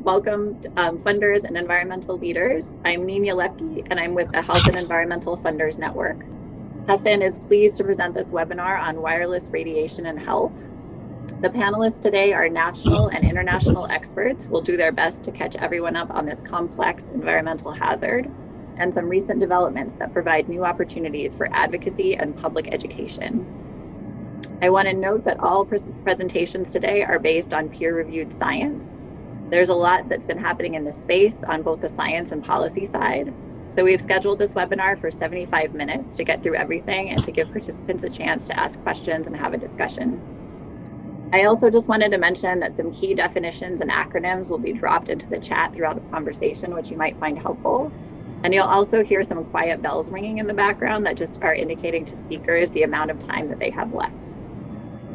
Welcome, funders and environmental leaders. I'm Nina Lepke, and I'm with the Health and Environmental Funders Network. HEFN is pleased to present this webinar on wireless radiation and health. The panelists today are national and international experts who will do their best to catch everyone up on this complex environmental hazard and some recent developments that provide new opportunities for advocacy and public education. I want to note that all presentations today are based on peer-reviewed science. There's a lot that's been happening in this space on both the science and policy side. So we've scheduled this webinar for 75 minutes to get through everything and to give participants a chance to ask questions and have a discussion. I also just wanted to mention that some key definitions and acronyms will be dropped into the chat throughout the conversation, which you might find helpful. And you'll also hear some quiet bells ringing in the background that just are indicating to speakers the amount of time that they have left.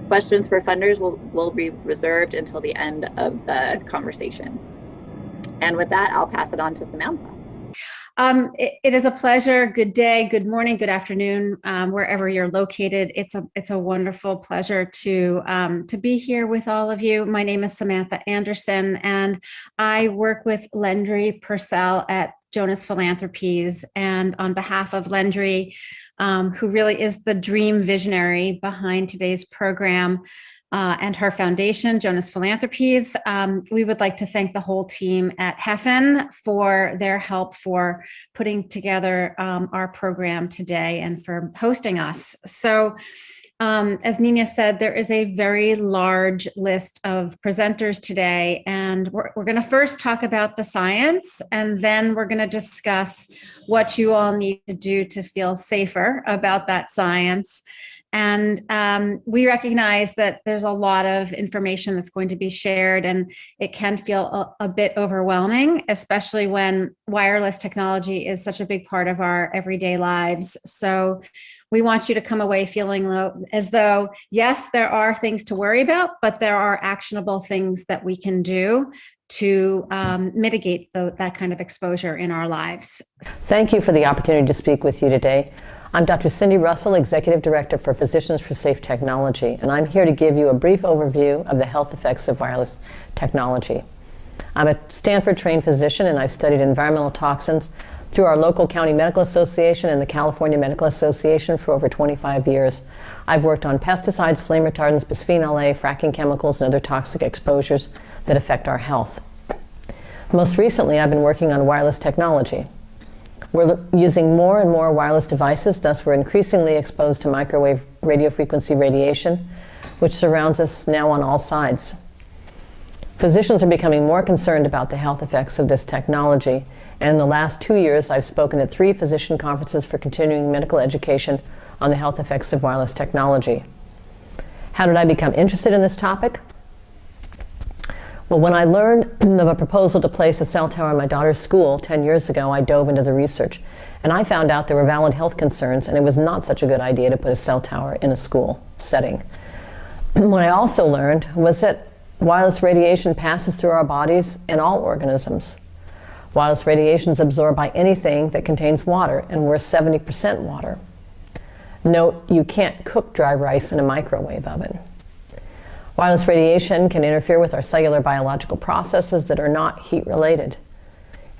Questions for funders will be reserved until the end of the conversation. And with that, I'll pass it on to Samantha. It is a pleasure. Good day, good morning, good afternoon, wherever you're located. It's a wonderful pleasure to be here with all of you. My name is Samantha Anderson, and I work with Lendri Purcell at Jonas Philanthropies. And on behalf of Lendri, who really is the dream visionary behind today's program, and her foundation, Jonas Philanthropies, we would like to thank the whole team at HEFN for their help for putting together our program today and for hosting us. So, as Nina said, there is a very large list of presenters today, and we're going to first talk about the science, and then we're going to discuss what you all need to do to feel safer about that science. And we recognize that there's a lot of information that's going to be shared, and it can feel a bit overwhelming, especially when wireless technology is such a big part of our everyday lives. So we want you to come away feeling as though, yes, there are things to worry about, but there are actionable things that we can do to mitigate that kind of exposure in our lives. Thank you for the opportunity to speak with you today. I'm Dr. Cindy Russell, Executive Director for Physicians for Safe Technology, and I'm here to give you a brief overview of the health effects of wireless technology. I'm a Stanford-trained physician, and I've studied environmental toxins through our local county medical association and the California Medical Association for over 25 years. I've worked on pesticides, flame retardants, bisphenol A, fracking chemicals, and other toxic exposures that affect our health. Most recently, I've been working on wireless technology. We're using more and more wireless devices, thus we're increasingly exposed to microwave radio frequency radiation, which surrounds us now on all sides. Physicians are becoming more concerned about the health effects of this technology, and in the last 2 years, I've spoken at 3 physician conferences for continuing medical education on the health effects of wireless technology. How did I become interested in this topic? Well, when I learned of a proposal to place a cell tower in my daughter's school 10 years ago, I dove into the research, and I found out there were valid health concerns, and it was not such a good idea to put a cell tower in a school setting. What I also learned was that wireless radiation passes through our bodies and all organisms. Wireless radiation is absorbed by anything that contains water, and we're 70% water. Note, you can't cook dry rice in a microwave oven. Wireless radiation can interfere with our cellular biological processes that are not heat-related.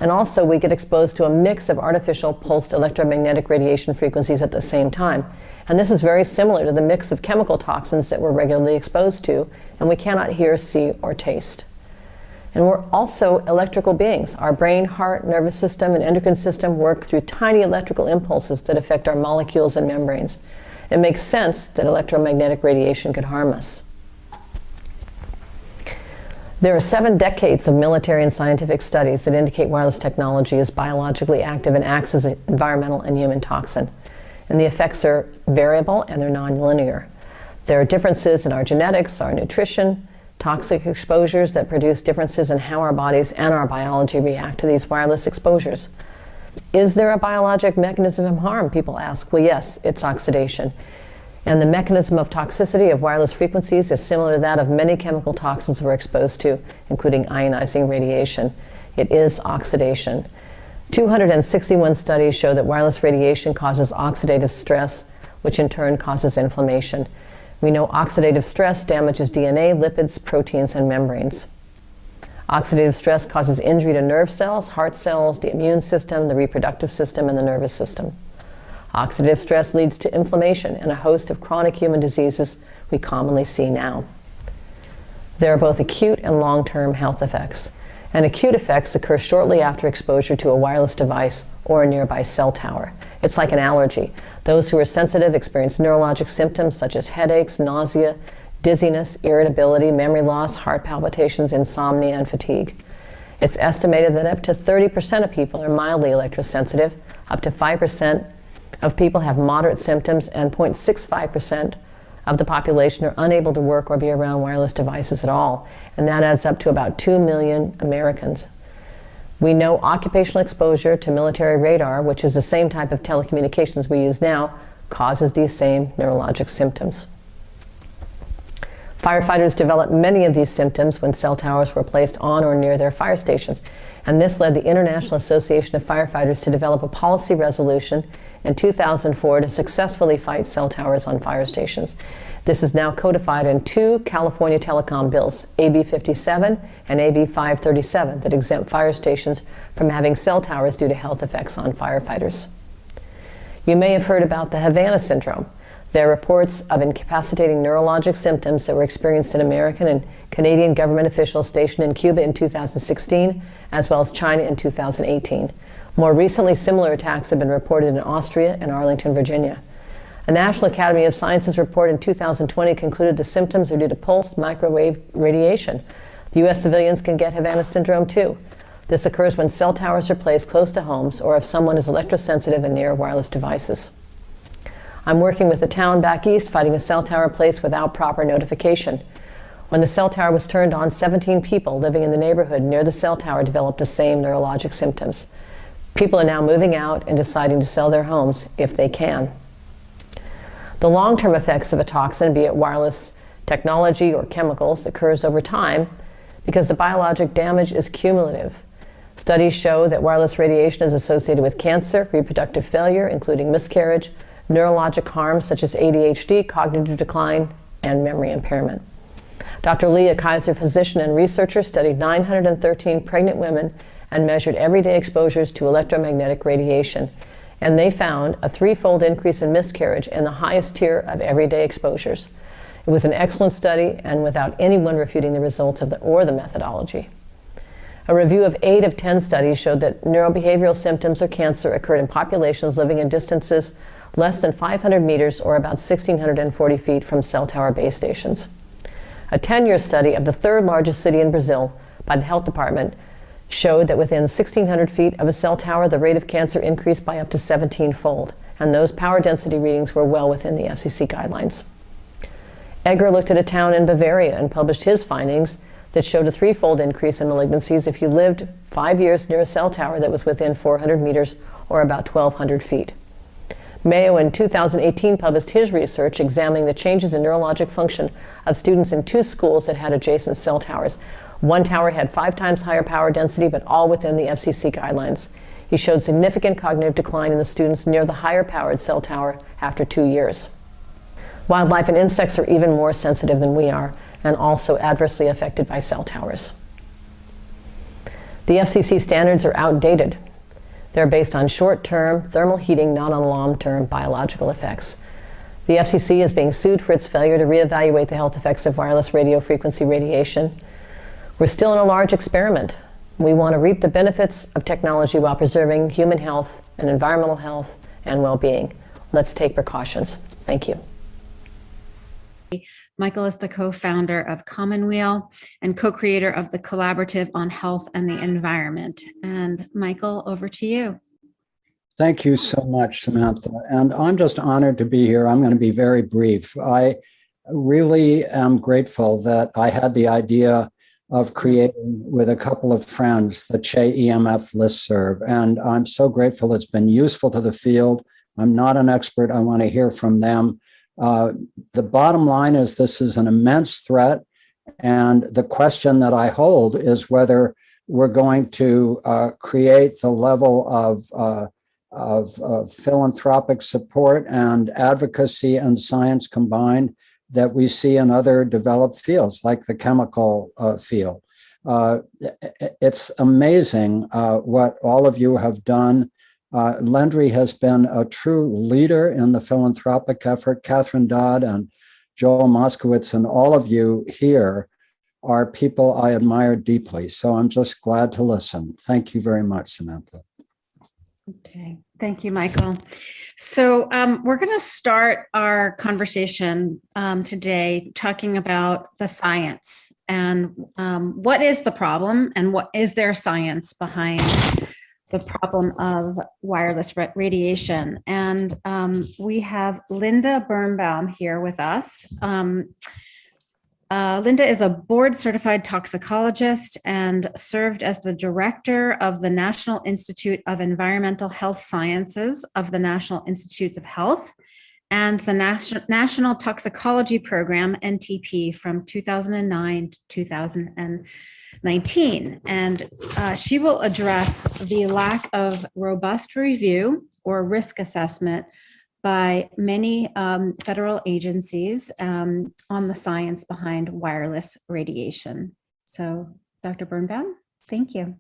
And also, we get exposed to a mix of artificial pulsed electromagnetic radiation frequencies at the same time. And this is very similar to the mix of chemical toxins that we're regularly exposed to, and we cannot hear, see, or taste. And we're also electrical beings. Our brain, heart, nervous system, and endocrine system work through tiny electrical impulses that affect our molecules and membranes. It makes sense that electromagnetic radiation could harm us. There are 7 decades of military and scientific studies that indicate wireless technology is biologically active and acts as an environmental and human toxin. And the effects are variable and they're nonlinear. There are differences in our genetics, our nutrition, toxic exposures that produce differences in how our bodies and our biology react to these wireless exposures. Is there a biologic mechanism of harm? People ask. Well, yes, it's oxidation. And the mechanism of toxicity of wireless frequencies is similar to that of many chemical toxins we're exposed to, including ionizing radiation. It is oxidation. 261 studies show that wireless radiation causes oxidative stress, which in turn causes inflammation. We know oxidative stress damages DNA, lipids, proteins, and membranes. Oxidative stress causes injury to nerve cells, heart cells, the immune system, the reproductive system, and the nervous system. Oxidative stress leads to inflammation and a host of chronic human diseases we commonly see now. There are both acute and long-term health effects. And acute effects occur shortly after exposure to a wireless device or a nearby cell tower. It's like an allergy. Those who are sensitive experience neurologic symptoms such as headaches, nausea, dizziness, irritability, memory loss, heart palpitations, insomnia, and fatigue. It's estimated that up to 30% of people are mildly electrosensitive, up to 5% of people have moderate symptoms, and 0.65% of the population are unable to work or be around wireless devices at all, and that adds up to about 2 million Americans. We know occupational exposure to military radar, which is the same type of telecommunications we use now, causes these same neurologic symptoms. Firefighters developed many of these symptoms when cell towers were placed on or near their fire stations, and this led the International Association of Firefighters to develop a policy resolution in 2004 to successfully fight cell towers on fire stations. This is now codified in 2 California telecom bills, AB 57 and AB 537, that exempt fire stations from having cell towers due to health effects on firefighters. You may have heard about the Havana syndrome. There are reports of incapacitating neurologic symptoms that were experienced in American and Canadian government officials stationed in Cuba in 2016, as well as China in 2018. More recently, similar attacks have been reported in Austria and Arlington, Virginia. A National Academy of Sciences report in 2020 concluded the symptoms are due to pulsed microwave radiation. The U.S. civilians can get Havana syndrome too. This occurs when cell towers are placed close to homes or if someone is electrosensitive and near wireless devices. I'm working with a town back east fighting a cell tower placed without proper notification. When the cell tower was turned on, 17 people living in the neighborhood near the cell tower developed the same neurologic symptoms. People are now moving out and deciding to sell their homes if they can. The long-term effects of a toxin, be it wireless technology or chemicals, occurs over time because the biologic damage is cumulative. Studies show that wireless radiation is associated with cancer, reproductive failure, including miscarriage, neurologic harms such as ADHD, cognitive decline, and memory impairment. Dr. Lee, a Kaiser physician and researcher, studied 913 pregnant women and measured everyday exposures to electromagnetic radiation. And they found a 3-fold increase in miscarriage in the highest tier of everyday exposures. It was an excellent study and without anyone refuting the results of the methodology. A review of 8 of 10 studies showed that neurobehavioral symptoms of cancer occurred in populations living in distances less than 500 meters or about 1,640 feet from cell tower base stations. A 10-year study of the 3rd largest city in Brazil by the health department showed that within 1,600 feet of a cell tower, the rate of cancer increased by up to 17-fold, and those power density readings were well within the FCC guidelines. Egger looked at a town in Bavaria and published his findings that showed a 3-fold increase in malignancies if you lived 5 years near a cell tower that was within 400 meters or about 1,200 feet. Mayo in 2018 published his research examining the changes in neurologic function of students in 2 schools that had adjacent cell towers. One tower had 5 times higher power density, but all within the FCC guidelines. He showed significant cognitive decline in the students near the higher powered cell tower after 2 years. Wildlife and insects are even more sensitive than we are and also adversely affected by cell towers. The FCC standards are outdated. They're based on short-term thermal heating, not on long-term biological effects. The FCC is being sued for its failure to reevaluate the health effects of wireless radio frequency radiation. We're still in a large experiment. We want to reap the benefits of technology while preserving human health and environmental health and well-being. Let's take precautions. Thank you. Michael is the co-founder of Commonweal and co-creator of the Collaborative on Health and the Environment. And Michael, over to you. Thank you so much, Samantha. And I'm just honored to be here. I'm going to be very brief. I really am grateful that I had the idea of creating with a couple of friends the CHE EMF listserv. And I'm so grateful it's been useful to the field. I'm not an expert. I want to hear from them. The bottom line is this is an immense threat. And the question that I hold is whether we're going to create the level of philanthropic support and advocacy and science combined that we see in other developed fields like the chemical field. It's amazing what all of you have done. Lendry has been a true leader in the philanthropic effort. Catherine Dodd and Joel Moskowitz and all of you here are people I admire deeply. So I'm just glad to listen. Thank you very much, Samantha. Okay, thank you, Michael. So we're going to start our conversation today talking about the science and what is the problem and what is there science behind the problem of wireless radiation. And we have Linda Birnbaum here with us. Linda is a board certified toxicologist and served as the director of the National Institute of Environmental Health Sciences of the National Institutes of Health and the National Toxicology Program, NTP, from 2009 to 2019. And she will address the lack of robust review or risk assessment by many federal agencies on the science behind wireless radiation. So, Dr. Birnbaum, thank you.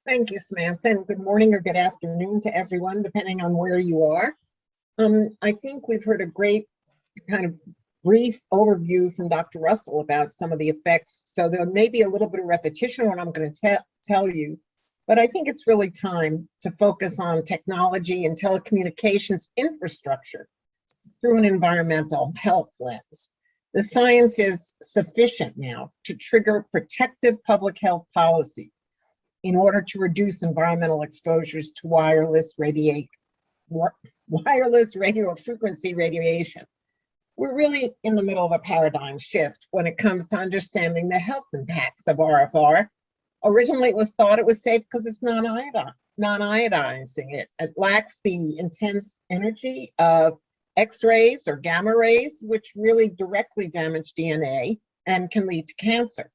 Thank you, Samantha, and good morning or good afternoon to everyone, depending on where you are. I think we've heard a great kind of brief overview from Dr. Russell about some of the effects, so there may be a little bit of repetition on what I'm going to tell you. But I think it's really time to focus on technology and telecommunications infrastructure through an environmental health lens. The science is sufficient now to trigger protective public health policy in order to reduce environmental exposures to wireless radio frequency radiation. We're really in the middle of a paradigm shift when it comes to understanding the health impacts of RFR. Originally, it was thought it was safe because it's non-iodizing. It lacks the intense energy of X-rays or gamma rays, which really directly damage DNA and can lead to cancer.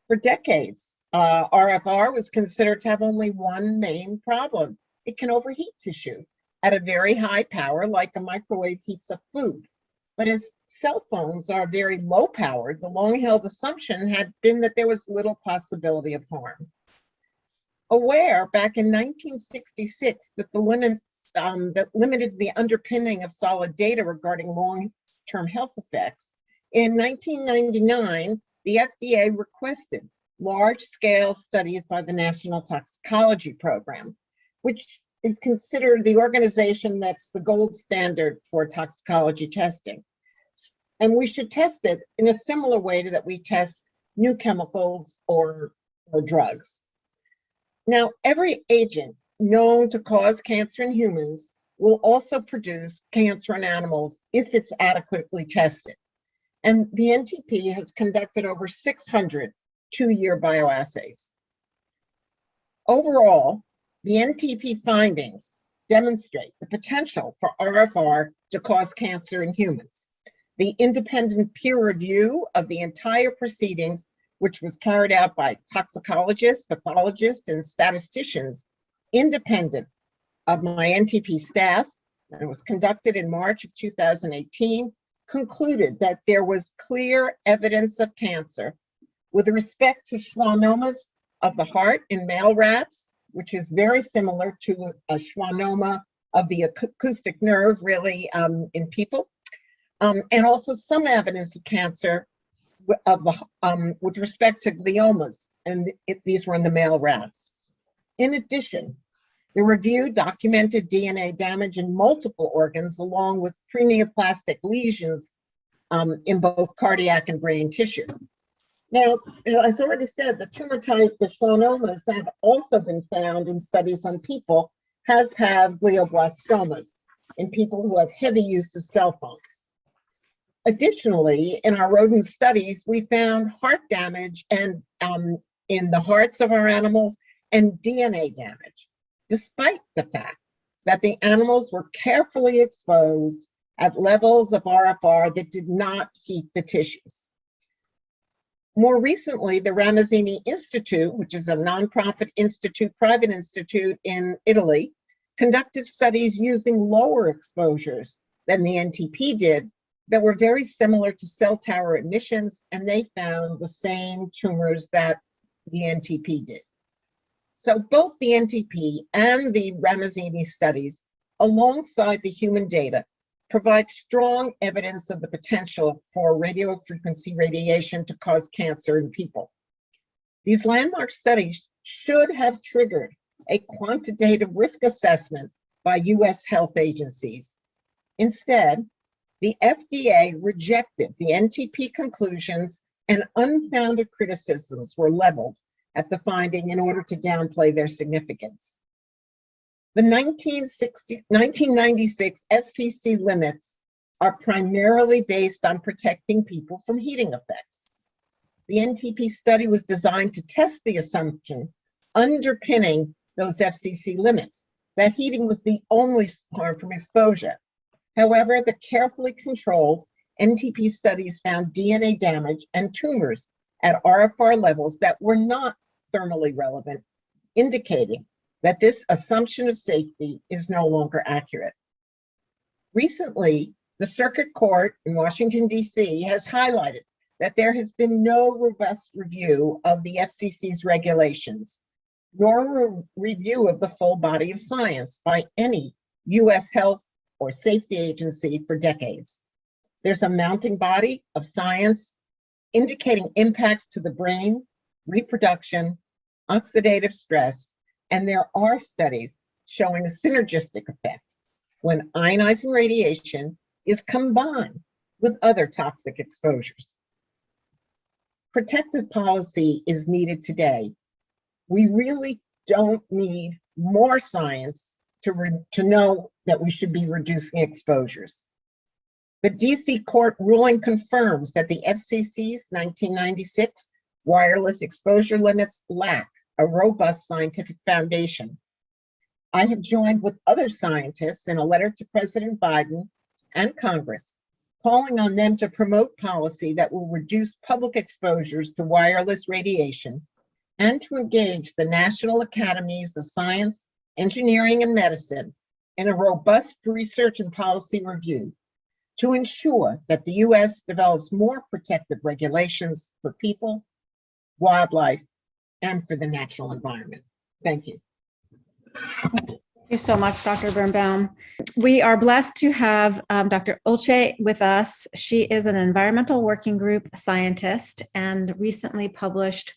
For decades, RFR was considered to have only one main problem. It can overheat tissue at a very high power, like a microwave heats up food. But as cell phones are very low powered, the long-held assumption had been that there was little possibility of harm. Aware back in 1966 that the limits that limited the underpinning of solid data regarding long-term health effects, in 1999, the FDA requested large-scale studies by the National Toxicology Program, which is considered the organization that's the gold standard for toxicology testing. And we should test it in a similar way to that we test new chemicals or drugs. Now, every agent known to cause cancer in humans will also produce cancer in animals if it's adequately tested. And the NTP has conducted over 600 two-year bioassays. Overall, the NTP findings demonstrate the potential for RFR to cause cancer in humans. The independent peer review of the entire proceedings, which was carried out by toxicologists, pathologists, and statisticians, independent of my NTP staff, and it was conducted in March of 2018, concluded that there was clear evidence of cancer with respect to schwannomas of the heart in male rats, which is very similar to a schwannoma of the acoustic nerve, really, in people, and also some evidence of cancer of the with respect to gliomas, and these were in the male rats. In addition, the review documented DNA damage in multiple organs, along with preneoplastic lesions in both cardiac and brain tissue. Now, as already said, the tumor type, the schwannomas, have also been found in studies on people, have glioblastomas in people who have heavy use of cell phones. Additionally, in our rodent studies, we found heart damage and in the hearts of our animals and DNA damage, despite the fact that the animals were carefully exposed at levels of RFR that did not heat the tissues. More recently, the Ramazzini Institute, which is a nonprofit institute, private institute in Italy, conducted studies using lower exposures than the NTP did that were very similar to cell tower emissions, and they found the same tumors that the NTP did. So both the NTP and the Ramazzini studies, alongside the human data, provide strong evidence of the potential for radiofrequency radiation to cause cancer in people. These landmark studies should have triggered a quantitative risk assessment by US health agencies. Instead, the FDA rejected the NTP conclusions, and unfounded criticisms were leveled at the finding in order to downplay their significance. The 1996 FCC limits are primarily based on protecting people from heating effects. The NTP study was designed to test the assumption underpinning those FCC limits, that heating was the only harm from exposure. However, the carefully controlled NTP studies found DNA damage and tumors at RFR levels that were not thermally relevant, indicating that this assumption of safety is no longer accurate. Recently, the Circuit Court in Washington, D.C. has highlighted that there has been no robust review of the FCC's regulations, nor a review of the full body of science by any U.S. health or safety agency for decades. There's a mounting body of science indicating impacts to the brain, reproduction, oxidative stress, and there are studies showing synergistic effects when ionizing radiation is combined with other toxic exposures. Protective policy is needed today. We really don't need more science to know that we should be reducing exposures. The DC court ruling confirms that the FCC's 1996 wireless exposure limits lack a robust scientific foundation. I have joined with other scientists in a letter to President Biden and Congress, calling on them to promote policy that will reduce public exposures to wireless radiation and to engage the National Academies of Science, Engineering, and Medicine in a robust research and policy review to ensure that the US develops more protective regulations for people, wildlife, and for the natural environment. Thank you. Thank you so much, Dr. Birnbaum. We are blessed to have Dr. Olcay with us. She is an environmental working group scientist and recently published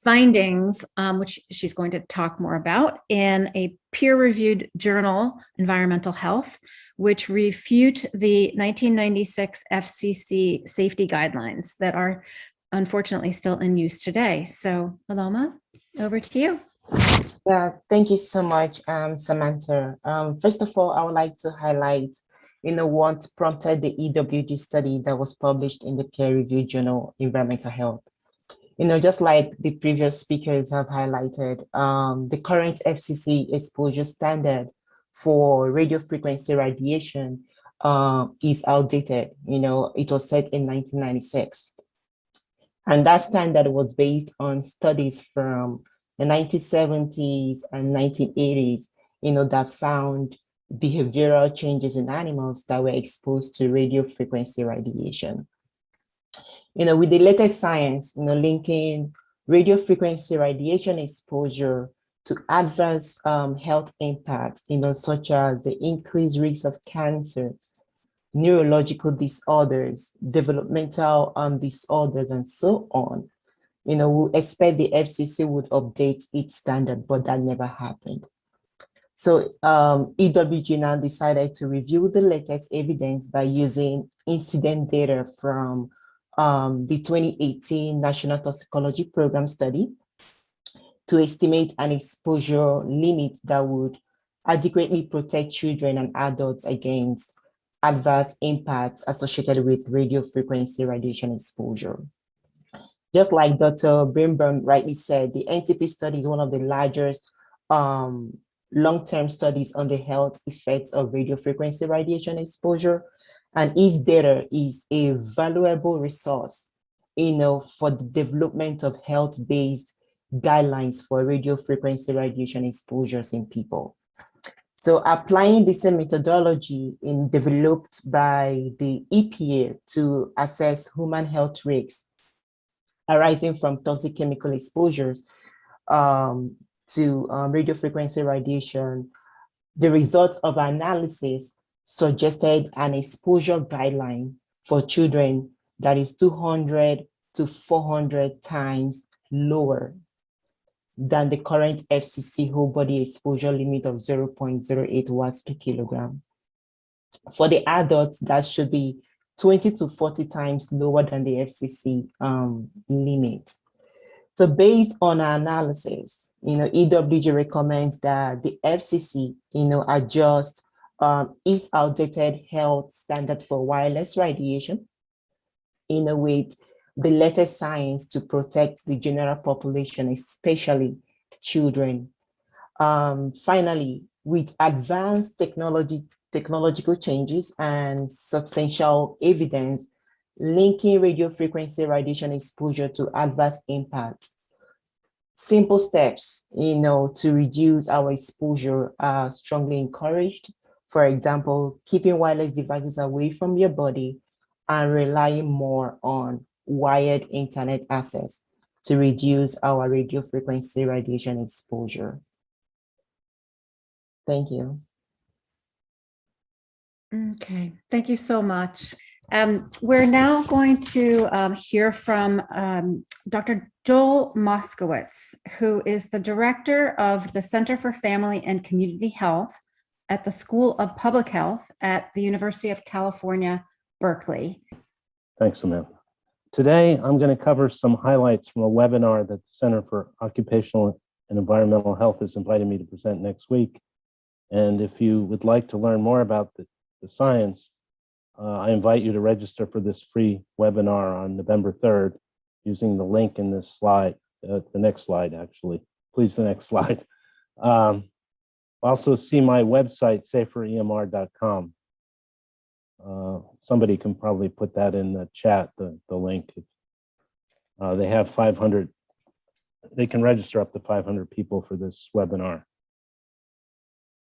findings, which she's going to talk more about, in a peer-reviewed journal, Environmental Health, which refute the 1996 FCC safety guidelines that are unfortunately still in use today. So, Aloma, over to you. Yeah, thank you so much, Samantha. First of all, I would like to highlight, what prompted the EWG study that was published in the peer-reviewed journal, Environmental Health. Just like the previous speakers have highlighted, the current FCC exposure standard for radio frequency radiation is outdated. It was set in 1996. And that standard was based on studies from the 1970s and 1980s, that found behavioral changes in animals that were exposed to radio frequency radiation. With the latest science, linking radio frequency radiation exposure to adverse health impacts, such as the increased risk of cancers, neurological disorders, developmental disorders, and so on. We expect the FCC would update its standard, but that never happened. So EWG now decided to review the latest evidence by using incident data from the 2018 National Toxicology Program study to estimate an exposure limit that would adequately protect children and adults against adverse impacts associated with radio frequency radiation exposure. Just like Dr. Birnbaum rightly said, the NTP study is one of the largest long-term studies on the health effects of radio frequency radiation exposure, and its data is a valuable resource, for the development of health-based guidelines for radio frequency radiation exposures in people. So applying the same methodology developed by the EPA to assess human health risks arising from toxic chemical exposures to radio frequency radiation, the results of analysis suggested an exposure guideline for children that is 200 to 400 times lower than the current FCC whole body exposure limit of 0.08 watts per kilogram. For the adults, that should be 20 to 40 times lower than the FCC limit. So based on our analysis, EWG recommends that the FCC, adjust its outdated health standard for wireless radiation with the latest science to protect the general population, especially children. Finally, with advanced technological changes and substantial evidence linking radio frequency radiation exposure to adverse impact, simple steps, to reduce our exposure are strongly encouraged. For example, keeping wireless devices away from your body and relying more on wired internet access to reduce our radio frequency radiation exposure. Thank you. Okay, thank you so much. We're now going to hear from Dr. Joel Moskowitz, who is the director of the Center for Family and Community Health at the School of Public Health at the University of California, Berkeley. Thanks, Samantha. Today, I'm going to cover some highlights from a webinar that the Center for Occupational and Environmental Health has invited me to present next week. And if you would like to learn more about the science, I invite you to register for this free webinar on November 3rd using the link in this slide, the next slide, actually. Please, the next slide. Also see my website, saferemr.com. Somebody can probably put that in the chat, the link. They have 500, they can register up to 500 people for this webinar.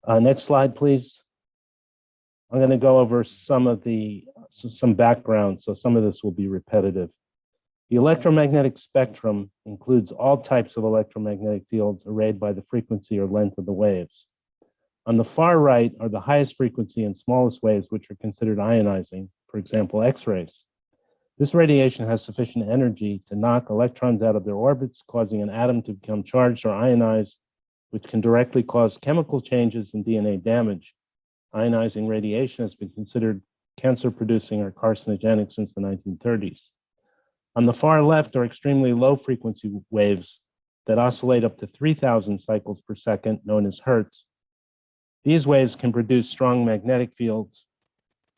Next slide, please. I'm going to go over some background, so some of this will be repetitive. The electromagnetic spectrum includes all types of electromagnetic fields arrayed by the frequency or length of the waves. On the far right are the highest frequency and smallest waves, which are considered ionizing, for example, X-rays. This radiation has sufficient energy to knock electrons out of their orbits, causing an atom to become charged or ionized, which can directly cause chemical changes and DNA damage. Ionizing radiation has been considered cancer-producing or carcinogenic since the 1930s. On the far left are extremely low frequency waves that oscillate up to 3,000 cycles per second, known as hertz. These waves can produce strong magnetic fields.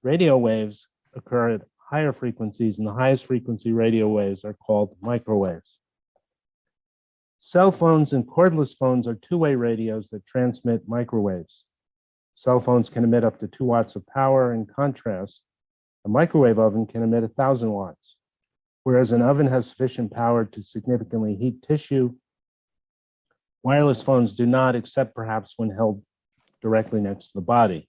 Radio waves occur at higher frequencies, and the highest frequency radio waves are called microwaves. Cell phones and cordless phones are two-way radios that transmit microwaves. Cell phones can emit up to 2 watts of power. In contrast, a microwave oven can emit 1,000 watts. Whereas an oven has sufficient power to significantly heat tissue, wireless phones do not, except perhaps when held directly next to the body.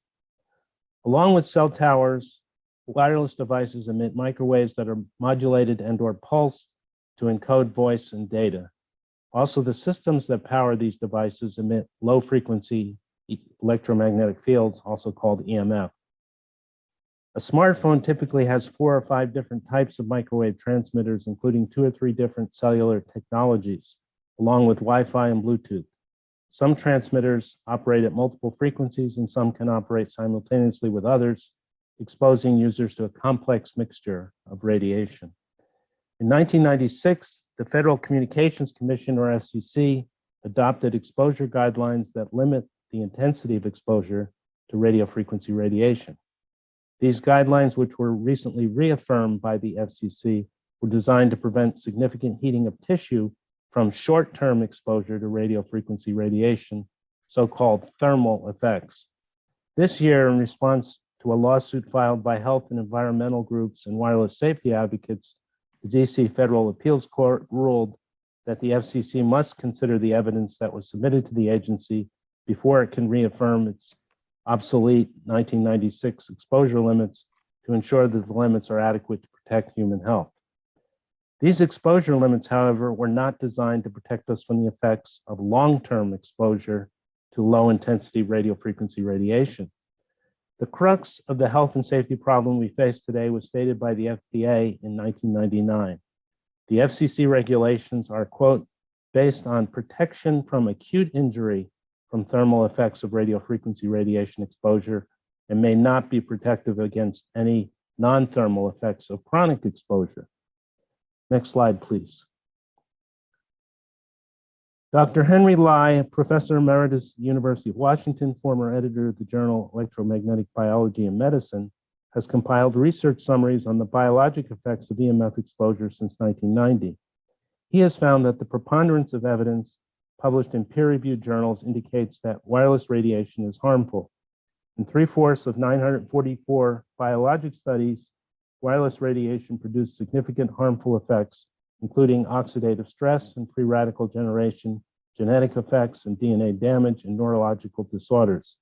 Along with cell towers, wireless devices emit microwaves that are modulated and/or pulsed to encode voice and data. Also, the systems that power these devices emit low frequency electromagnetic fields, also called EMF. A smartphone typically has 4 or 5 different types of microwave transmitters, including 2 or 3 different cellular technologies, along with Wi-Fi and Bluetooth. Some transmitters operate at multiple frequencies, and some can operate simultaneously with others, exposing users to a complex mixture of radiation. In 1996, the Federal Communications Commission, or FCC, adopted exposure guidelines that limit the intensity of exposure to radio frequency radiation. These guidelines, which were recently reaffirmed by the FCC, were designed to prevent significant heating of tissue from short-term exposure to radio frequency radiation, so-called thermal effects. This year, in response to a lawsuit filed by health and environmental groups and wireless safety advocates, the DC Federal Appeals Court ruled that the FCC must consider the evidence that was submitted to the agency before it can reaffirm its obsolete 1996 exposure limits to ensure that the limits are adequate to protect human health. These exposure limits, however, were not designed to protect us from the effects of long-term exposure to low-intensity radiofrequency radiation. The crux of the health and safety problem we face today was stated by the FDA in 1999. The FCC regulations are, quote, based on protection from acute injury from thermal effects of radiofrequency radiation exposure and may not be protective against any non-thermal effects of chronic exposure. Next slide, please. Dr. Henry Lai, Professor Emeritus, University of Washington, former editor of the journal Electromagnetic Biology and Medicine, has compiled research summaries on the biologic effects of EMF exposure since 1990. He has found that the preponderance of evidence published in peer-reviewed journals indicates that wireless radiation is harmful. In 3/4 of 944 biologic studies, wireless radiation produced significant harmful effects, including oxidative stress and free radical generation, genetic effects, and DNA damage and neurological disorders.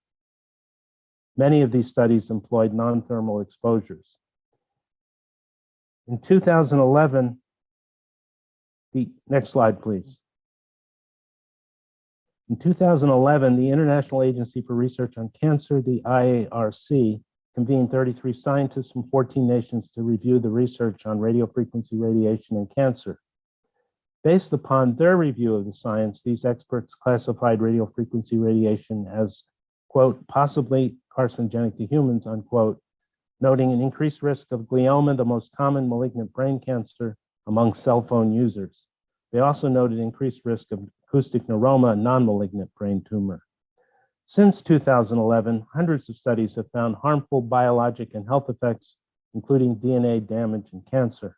Many of these studies employed non-thermal exposures. In 2011, next slide, please. In 2011, the International Agency for Research on Cancer, the IARC, convened 33 scientists from 14 nations to review the research on radiofrequency radiation and cancer. Based upon their review of the science, these experts classified radiofrequency radiation as, quote, possibly carcinogenic to humans, unquote, noting an increased risk of glioma, the most common malignant brain cancer among cell phone users. They also noted increased risk of acoustic neuroma, a non-malignant brain tumor. Since 2011, hundreds of studies have found harmful biologic and health effects, including DNA damage and cancer.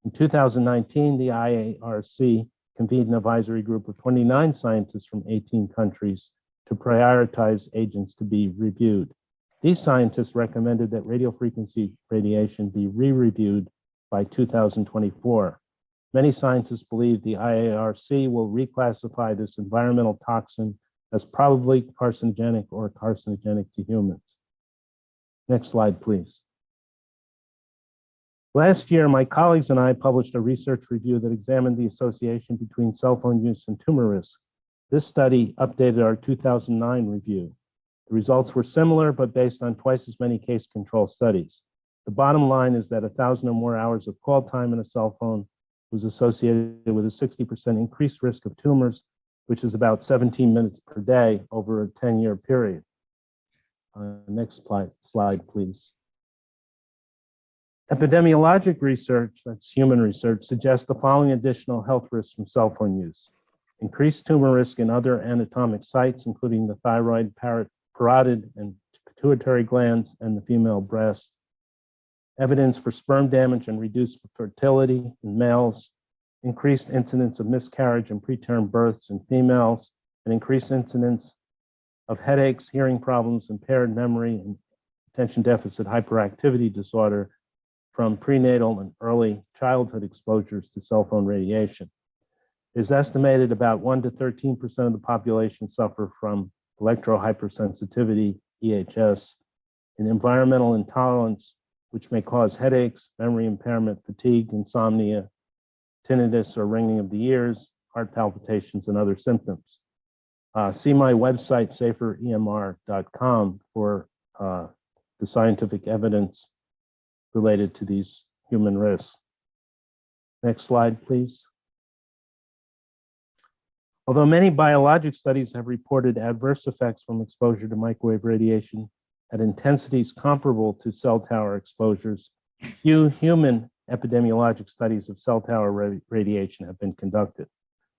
In 2019, the IARC convened an advisory group of 29 scientists from 18 countries to prioritize agents to be reviewed. These scientists recommended that radiofrequency radiation be re-reviewed by 2024. Many scientists believe the IARC will reclassify this environmental toxin as probably carcinogenic or carcinogenic to humans. Next slide, please. Last year, my colleagues and I published a research review that examined the association between cell phone use and tumor risk. This study updated our 2009 review. The results were similar, but based on twice as many case control studies. The bottom line is that 1,000 or more hours of call time in a cell phone was associated with a 60% increased risk of tumors, which is about 17 minutes per day over a 10-year period. Next slide, please. Epidemiologic research, that's human research, suggests the following additional health risks from cell phone use. Increased tumor risk in other anatomic sites, including the thyroid, parotid, and pituitary glands, and the female breast. Evidence for sperm damage and reduced fertility in males. Increased incidence of miscarriage and preterm births in females, and increased incidence of headaches, hearing problems, impaired memory, and attention deficit hyperactivity disorder from prenatal and early childhood exposures to cell phone radiation. It is estimated about 1 to 13% of the population suffer from electrohypersensitivity, EHS, and environmental intolerance, which may cause headaches, memory impairment, fatigue, insomnia, tinnitus or ringing of the ears, heart palpitations, and other symptoms. See my website, saferemr.com, for the scientific evidence related to these human risks. Next slide, please. Although many biologic studies have reported adverse effects from exposure to microwave radiation at intensities comparable to cell tower exposures, few human epidemiologic studies of cell tower radiation have been conducted.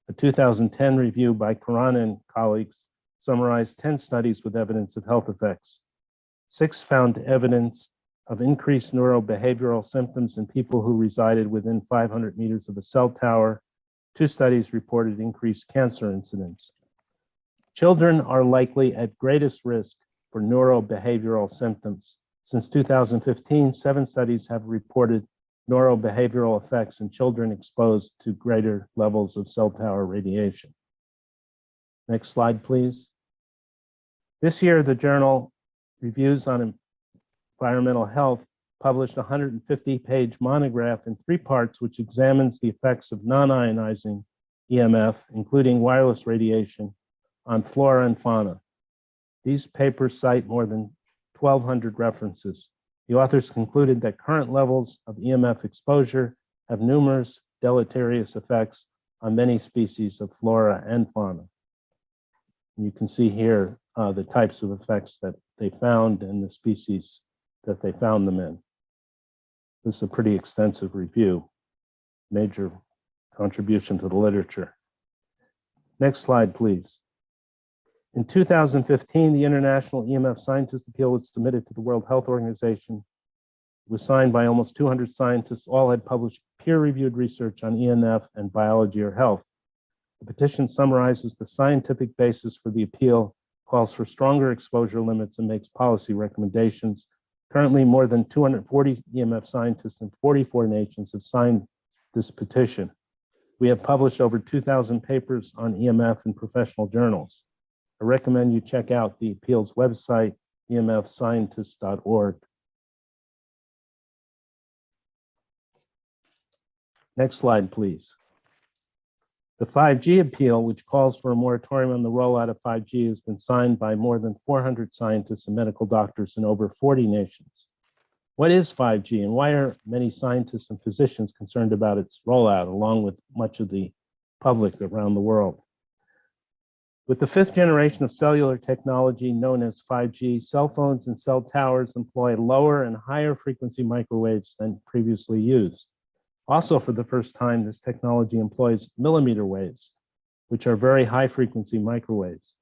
A 2010 review by Khurana and colleagues summarized 10 studies with evidence of health effects. 6 found evidence of increased neurobehavioral symptoms in people who resided within 500 meters of a cell tower. 2 studies reported increased cancer incidence. Children are likely at greatest risk for neurobehavioral symptoms. Since 2015, 7 studies have reported neurobehavioral effects in children exposed to greater levels of cell tower radiation. Next slide, please. This year, the journal Reviews on Environmental Health published a 150-page monograph in 3 parts, which examines the effects of non-ionizing EMF, including wireless radiation, on flora and fauna. These papers cite more than 1,200 references. The authors concluded that current levels of EMF exposure have numerous deleterious effects on many species of flora and fauna. You can see here the types of effects that they found and the species that they found them in. This is a pretty extensive review, major contribution to the literature. Next slide, please. In 2015, the International EMF Scientist Appeal was submitted to the World Health Organization. It was signed by almost 200 scientists. All had published peer-reviewed research on EMF and biology or health. The petition summarizes the scientific basis for the appeal, calls for stronger exposure limits, and makes policy recommendations. Currently, more than 240 EMF scientists in 44 nations have signed this petition. We have published over 2,000 papers on EMF in professional journals. I recommend you check out the appeals website, emfscientist.org. Next slide, please. The 5G appeal, which calls for a moratorium on the rollout of 5G, has been signed by more than 400 scientists and medical doctors in over 40 nations. What is 5G, and why are many scientists and physicians concerned about its rollout, along with much of the public around the world? With the 5th generation of cellular technology known as 5G, cell phones and cell towers employ lower and higher frequency microwaves than previously used. Also, for the first time, this technology employs millimeter waves, which are very high frequency microwaves.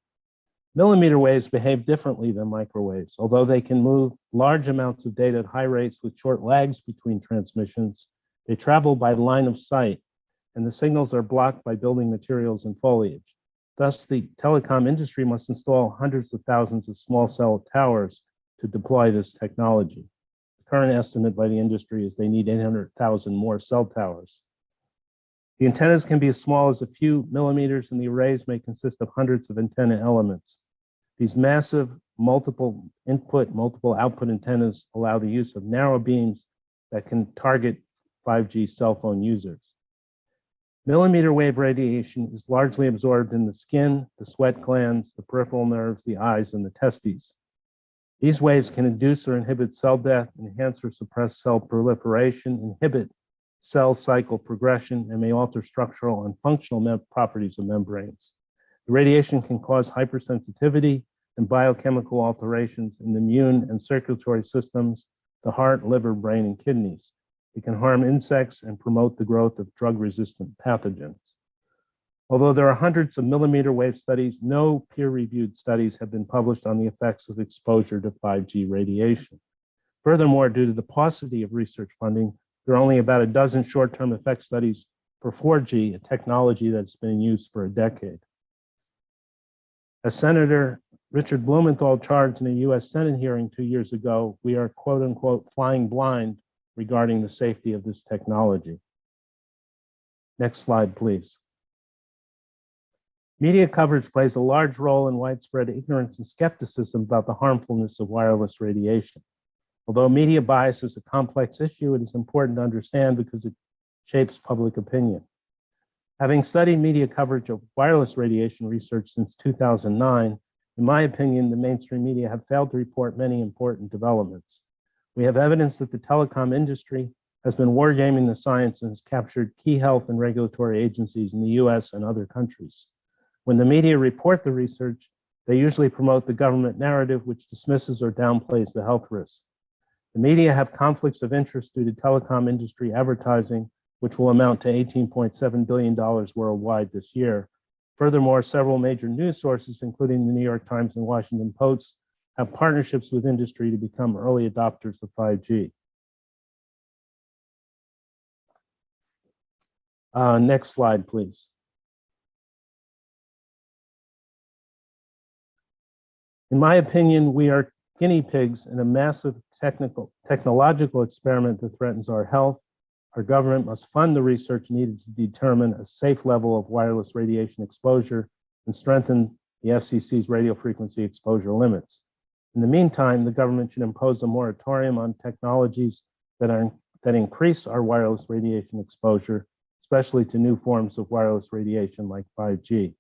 Millimeter waves behave differently than microwaves. Although they can move large amounts of data at high rates with short lags between transmissions, they travel by line of sight, and the signals are blocked by building materials and foliage. Thus, the telecom industry must install hundreds of thousands of small cell towers to deploy this technology. The current estimate by the industry is they need 800,000 more cell towers. The antennas can be as small as a few millimeters, and the arrays may consist of hundreds of antenna elements. These massive multiple input, multiple output antennas allow the use of narrow beams that can target 5G cell phone users. Millimeter wave radiation is largely absorbed in the skin, the sweat glands, the peripheral nerves, the eyes, and the testes. These waves can induce or inhibit cell death, enhance or suppress cell proliferation, inhibit cell cycle progression, and may alter structural and functional properties of membranes. The radiation can cause hypersensitivity and biochemical alterations in the immune and circulatory systems, the heart, liver, brain, and kidneys. It can harm insects and promote the growth of drug-resistant pathogens. Although there are hundreds of millimeter wave studies, no peer-reviewed studies have been published on the effects of exposure to 5G radiation. Furthermore, due to the paucity of research funding, there are only about a dozen short-term effect studies for 4G, a technology that's been in use for a decade. As Senator Richard Blumenthal charged in a US Senate hearing 2 years ago, we are quote unquote flying blind regarding the safety of this technology. Next slide, please. Media coverage plays a large role in widespread ignorance and skepticism about the harmfulness of wireless radiation. Although media bias is a complex issue, it is important to understand because it shapes public opinion. Having studied media coverage of wireless radiation research since 2009, in my opinion, the mainstream media have failed to report many important developments. We have evidence that the telecom industry has been wargaming the science and has captured key health and regulatory agencies in the US and other countries. When the media report the research, they usually promote the government narrative, which dismisses or downplays the health risks. The media have conflicts of interest due to telecom industry advertising, which will amount to $18.7 billion worldwide this year. Furthermore, several major news sources, including the New York Times and Washington Post, have partnerships with industry to become early adopters of 5G. Next slide, please. In my opinion, we are guinea pigs in a massive technological experiment that threatens our health. Our government must fund the research needed to determine a safe level of wireless radiation exposure and strengthen the FCC's radio frequency exposure limits. In the meantime, the government should impose a moratorium on technologies that increase our wireless radiation exposure, especially to new forms of wireless radiation like 5G.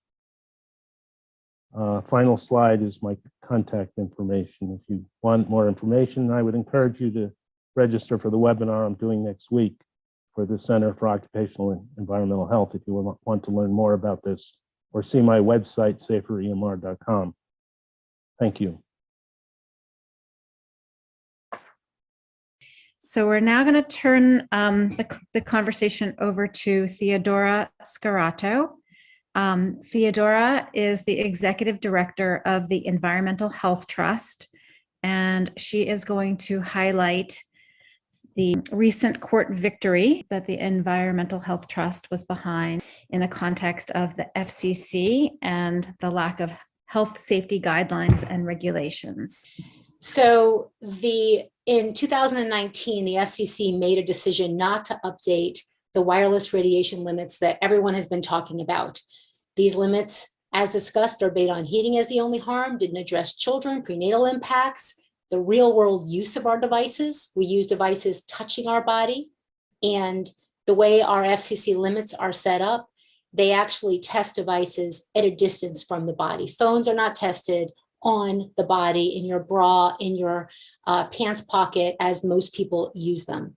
Final slide is my contact information. If you want more information, I would encourage you to register for the webinar I'm doing next week for the Center for Occupational and Environmental Health if you want to learn more about this, or see my website, saferemr.com. Thank you. So we're now going to turn the conversation over to Theodora Scarato. Theodora is the Executive Director of the Environmental Health Trust, and she is going to highlight the recent court victory that the Environmental Health Trust was behind in the context of the FCC and the lack of health safety guidelines and regulations. So in 2019, the FCC made a decision not to update the wireless radiation limits that everyone has been talking about. These limits, as discussed, are based on heating as the only harm, didn't address children, prenatal impacts, the real world use of our devices. We use devices touching our body, and the way our FCC limits are set up, they actually test devices at a distance from the body. Phones are not tested on the body, in your bra, in your pants pocket, as most people use them.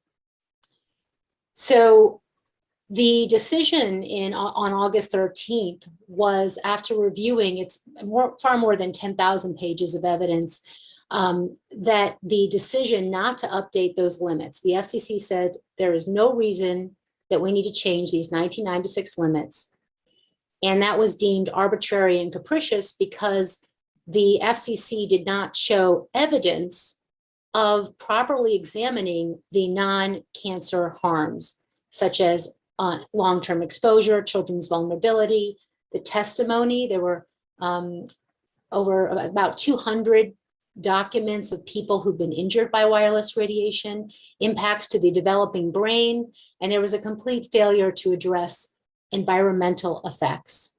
So the decision on August 13th was, after reviewing, it's far more than 10,000 pages of evidence, that the decision not to update those limits, the FCC said there is no reason that we need to change these 1996 limits. And that was deemed arbitrary and capricious because the FCC did not show evidence of properly examining the non-cancer harms, such as long-term exposure, children's vulnerability, the testimony. There were over about 200 documents of people who've been injured by wireless radiation, impacts to the developing brain, and there was a complete failure to address environmental effects.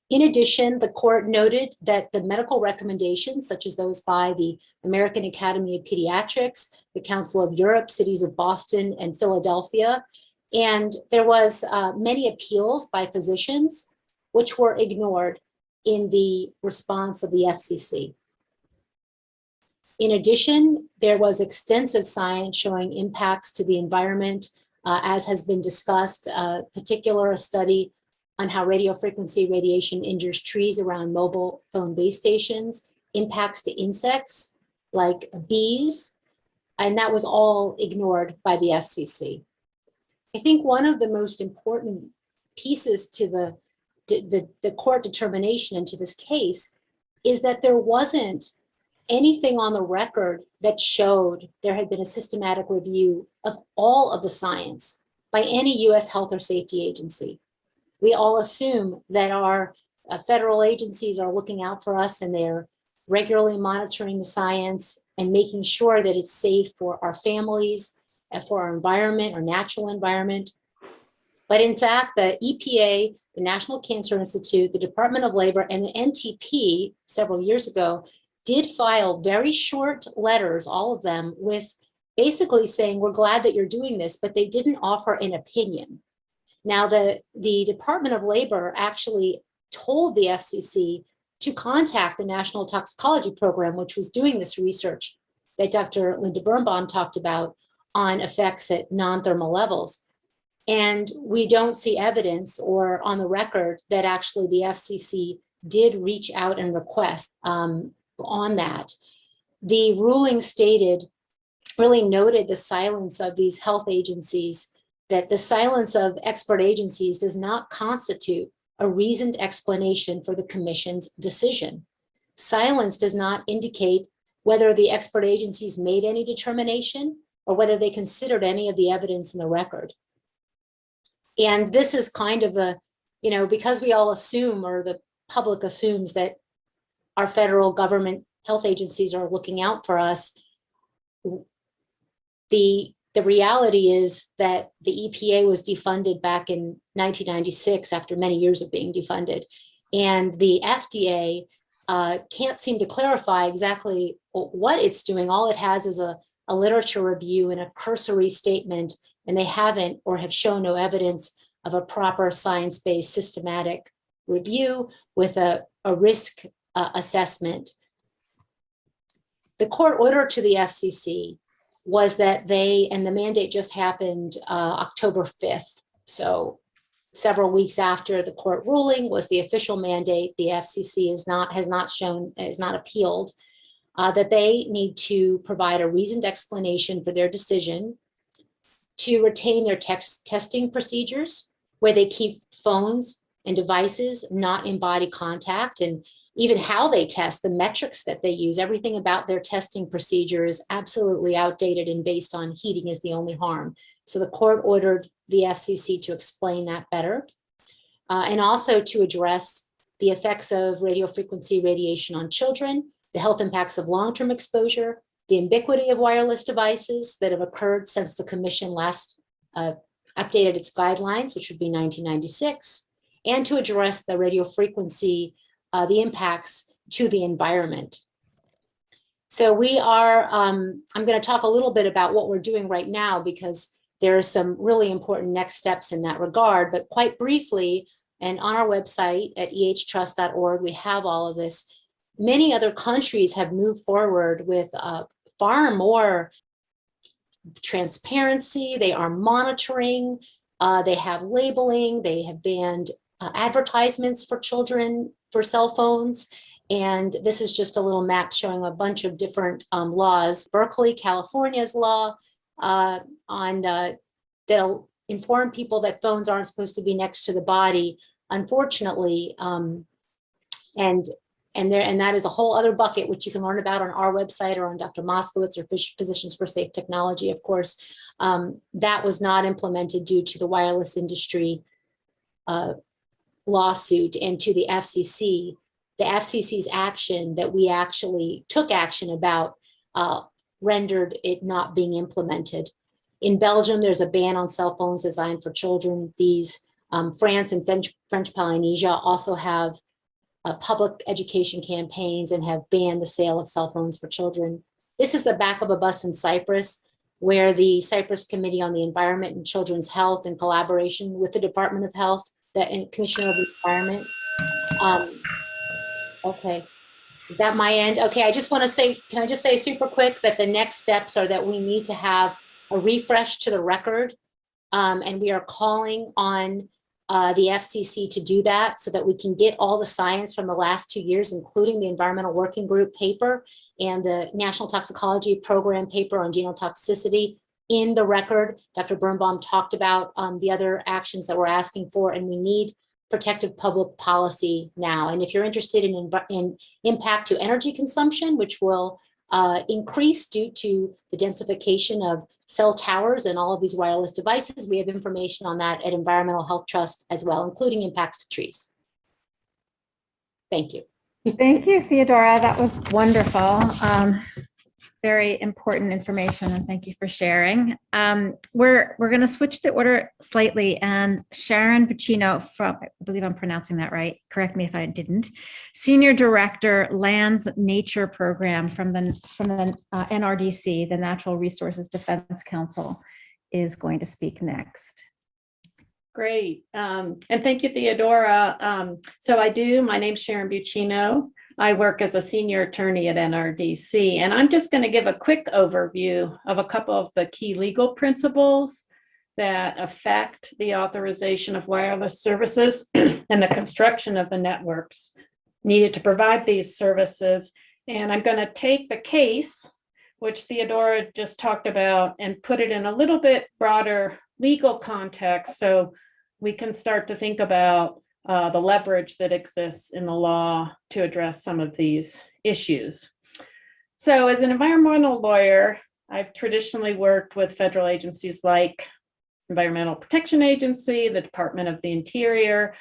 In addition, the court noted that the medical recommendations, such as those by the American Academy of Pediatrics, the Council of Europe, cities of Boston and Philadelphia, and there was many appeals by physicians, which were ignored in the response of the FCC. In addition, there was extensive science showing impacts to the environment, as has been discussed, particular study on how radio frequency radiation injures trees around mobile phone base stations, impacts to insects like bees, and that was all ignored by the FCC. I think one of the most important pieces to the court determination into this case is that there wasn't anything on the record that showed there had been a systematic review of all of the science by any US health or safety agency. We all assume that our federal agencies are looking out for us and they're regularly monitoring the science and making sure that it's safe for our families and for our environment, our natural environment. But in fact, the EPA, the National Cancer Institute, the Department of Labor, and the NTP several years ago did file very short letters, all of them, with basically saying, we're glad that you're doing this, but they didn't offer an opinion. Now, the Department of Labor actually told the FCC to contact the National Toxicology Program, which was doing this research that Dr. Linda Birnbaum talked about on effects at non-thermal levels. And we don't see evidence or on the record that actually the FCC did reach out and request on that. The ruling stated, really noted the silence of these health agencies, that the silence of expert agencies does not constitute a reasoned explanation for the commission's decision. Silence does not indicate whether the expert agencies made any determination or whether they considered any of the evidence in the record. And this is kind of a, because we all assume, or the public assumes, that our federal government health agencies are looking out for us, the reality is that the EPA was defunded back in 1996 after many years of being defunded. And the FDA can't seem to clarify exactly what it's doing. All it has is a literature review and a cursory statement, and they haven't or have shown no evidence of a proper science-based systematic review with a risk assessment. The court order to the FCC was that and the mandate just happened October 5th. So several weeks after the court ruling was the official mandate. The FCC is not appealed, that they need to provide a reasoned explanation for their decision to retain their testing procedures where they keep phones and devices not in body contact, and even how they test, the metrics that they use, everything about their testing procedure is absolutely outdated and based on heating is the only harm. So the court ordered the FCC to explain that better, and also to address the effects of radio frequency radiation on children, the health impacts of long-term exposure, the ubiquity of wireless devices that have occurred since the commission last updated its guidelines, which would be 1996, and to address the radio frequency, the impacts to the environment. So we are, I'm going to talk a little bit about what we're doing right now because there are some really important next steps in that regard, but quite briefly, and on our website at ehtrust.org, we have all of this. Many other countries have moved forward with far more transparency. They are monitoring, they have labeling, they have banned advertisements for children for cell phones. And this is just a little map showing a bunch of different laws. Berkeley, California's law that'll inform people that phones aren't supposed to be next to the body, unfortunately. And that is a whole other bucket, which you can learn about on our website or on Dr. Moskowitz or Physicians for Safe Technology, of course. That was not implemented due to the wireless industry lawsuit and to the FCC. The FCC's action that we actually took action about rendered it not being implemented. In Belgium, there's a ban on cell phones designed for children. These France and French Polynesia also have public education campaigns and have banned the sale of cell phones for children. This is the back of a bus in Cyprus, where the Cyprus Committee on the Environment and Children's Health, in collaboration with the Department of Health, the Commissioner of the Environment. Okay, is that my end? Okay, I just want to say, can I just say super quick that the next steps are that we need to have a refresh to the record, and we are calling on the FCC to do that so that we can get all the science from the last 2 years, including the Environmental Working Group paper and the National Toxicology Program paper on genotoxicity in the record. Dr. Birnbaum talked about the other actions that we're asking for, and we need protective public policy now. And if you're interested in impact to energy consumption, which will increase due to the densification of cell towers and all of these wireless devices, we have information on that at Environmental Health Trust as well, including impacts to trees. Thank you. Thank you, Theodora. That was wonderful. Very important information, and thank you for sharing. We're going to switch the order slightly, and Sharon Buccino from, I believe I'm pronouncing that right, correct me if I didn't, Senior Director, Lands Nature Program from the NRDC, the Natural Resources Defense Council, is going to speak next. Great, and thank you, Theodora. My name's Sharon Buccino. I work as a senior attorney at NRDC, and I'm just going to give a quick overview of a couple of the key legal principles that affect the authorization of wireless services and the construction of the networks needed to provide these services. And I'm going to take the case, which Theodora just talked about, and put it in a little bit broader legal context so we can start to think about the leverage that exists in the law to address some of these issues. So as an environmental lawyer, I've traditionally worked with federal agencies like Environmental Protection Agency, the Department of the Interior,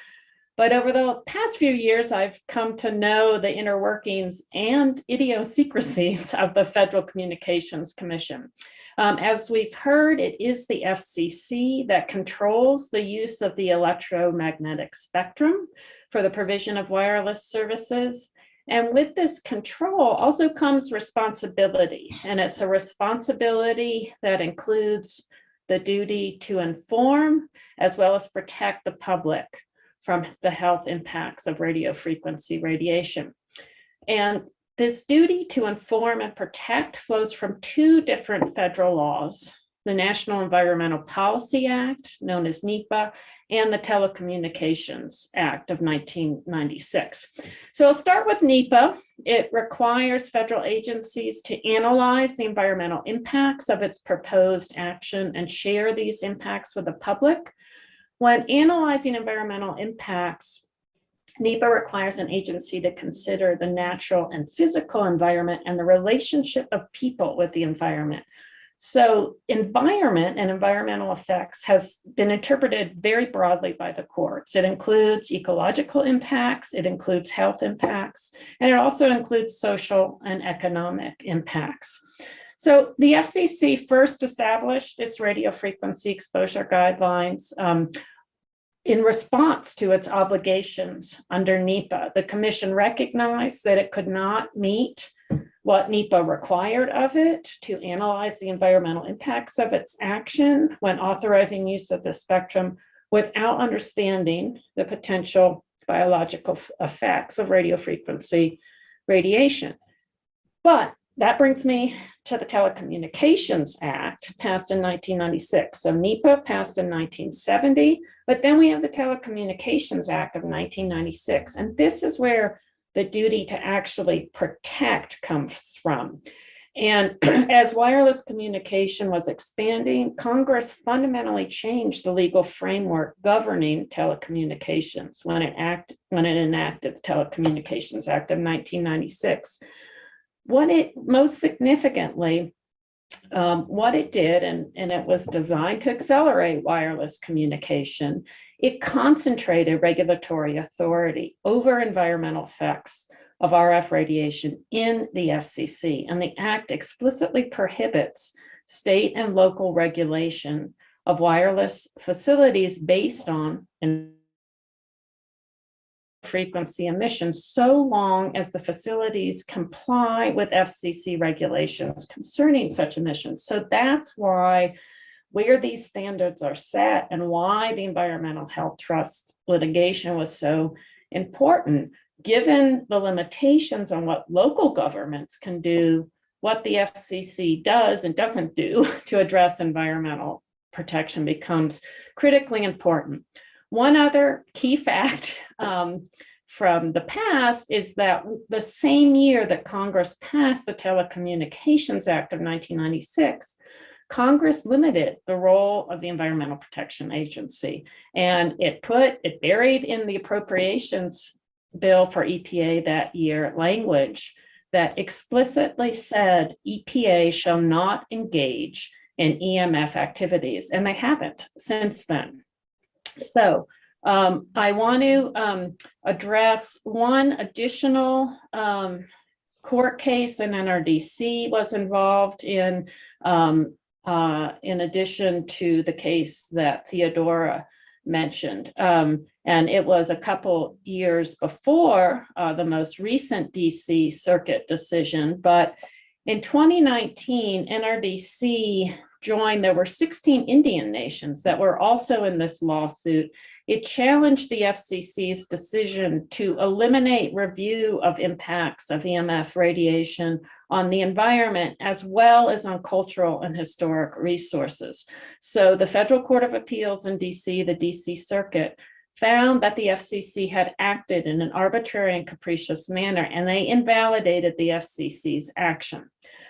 but over the past few years, I've come to know the inner workings and idiosyncrasies of the Federal Communications Commission. As we've heard, it is the FCC that controls the use of the electromagnetic spectrum for the provision of wireless services. And with this control also comes responsibility, and it's a responsibility that includes the duty to inform as well as protect the public from the health impacts of radio frequency radiation. And this duty to inform and protect flows from two different federal laws, the National Environmental Policy Act, known as NEPA, and the Telecommunications Act of 1996. So I'll start with NEPA. It requires federal agencies to analyze the environmental impacts of its proposed action and share these impacts with the public. When analyzing environmental impacts, NEPA requires an agency to consider the natural and physical environment and the relationship of people with the environment. So environment and environmental effects has been interpreted very broadly by the courts. It includes ecological impacts, it includes health impacts, and it also includes social and economic impacts. So the FCC first established its radio frequency exposure guidelines in response to its obligations under NEPA. The commission recognized that it could not meet what NEPA required of it to analyze the environmental impacts of its action when authorizing use of the spectrum without understanding the potential biological effects of radio frequency radiation. But that brings me to the Telecommunications Act, passed in 1996. So NEPA passed in 1970, but then we have the Telecommunications Act of 1996. And this is where the duty to actually protect comes from. And as wireless communication was expanding, Congress fundamentally changed the legal framework governing telecommunications when it enacted the Telecommunications Act of 1996. What it most significantly, what it did, and it was designed to accelerate wireless communication, it concentrated regulatory authority over environmental effects of RF radiation in the FCC. And the act explicitly prohibits state and local regulation of wireless facilities based on frequency emissions, so long as the facilities comply with FCC regulations concerning such emissions. So that's why where these standards are set and why the Environmental Health Trust litigation was so important, given the limitations on what local governments can do, what the FCC does and doesn't do to address environmental protection becomes critically important. One other key fact from the past is that the same year that Congress passed the Telecommunications Act of 1996, Congress limited the role of the Environmental Protection Agency, and it buried in the appropriations bill for EPA that year language that explicitly said EPA shall not engage in EMF activities, and they haven't since then. So I want to address one additional court case an NRDC was involved in addition to the case that Theodora mentioned. And it was a couple years before the most recent DC Circuit decision. But in 2019, NRDC joined, there were 16 Indian nations that were also in this lawsuit. It challenged the FCC's decision to eliminate review of impacts of EMF radiation on the environment, as well as on cultural and historic resources. So the Federal Court of Appeals in DC, the DC Circuit, found that the FCC had acted in an arbitrary and capricious manner, and they invalidated the FCC's action.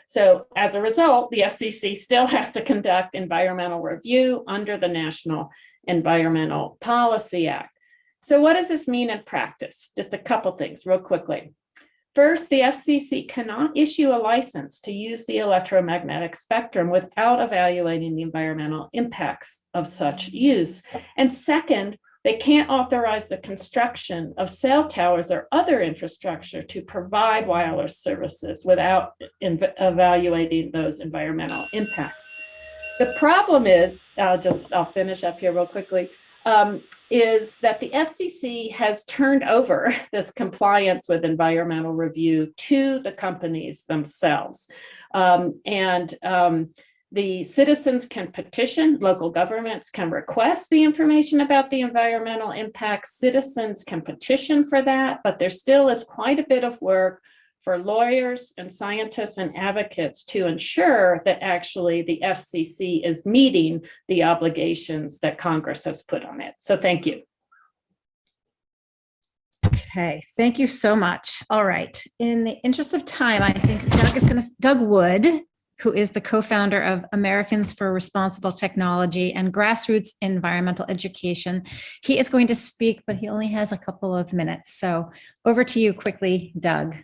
So as a result, the FCC still has to conduct environmental review under the National Environmental Policy Act. So what does this mean in practice? Just a couple things real quickly. First, the FCC cannot issue a license to use the electromagnetic spectrum without evaluating the environmental impacts of such use. And second, they can't authorize the construction of cell towers or other infrastructure to provide wireless services without evaluating those environmental impacts. The problem is, I'll finish up here real quickly. is that the FCC has turned over this compliance with environmental review to the companies themselves. The citizens can petition, local governments can request the information about the environmental impacts. Citizens can petition for that, but there still is quite a bit of work for lawyers and scientists and advocates to ensure that actually the FCC is meeting the obligations that Congress has put on it. So thank you. Okay, thank you so much. All right. In the interest of time, I think Doug Wood, who is the co-founder of Americans for Responsible Technology and Grassroots Environmental Education. He is going to speak, but he only has a couple of minutes. So over to you quickly, Doug.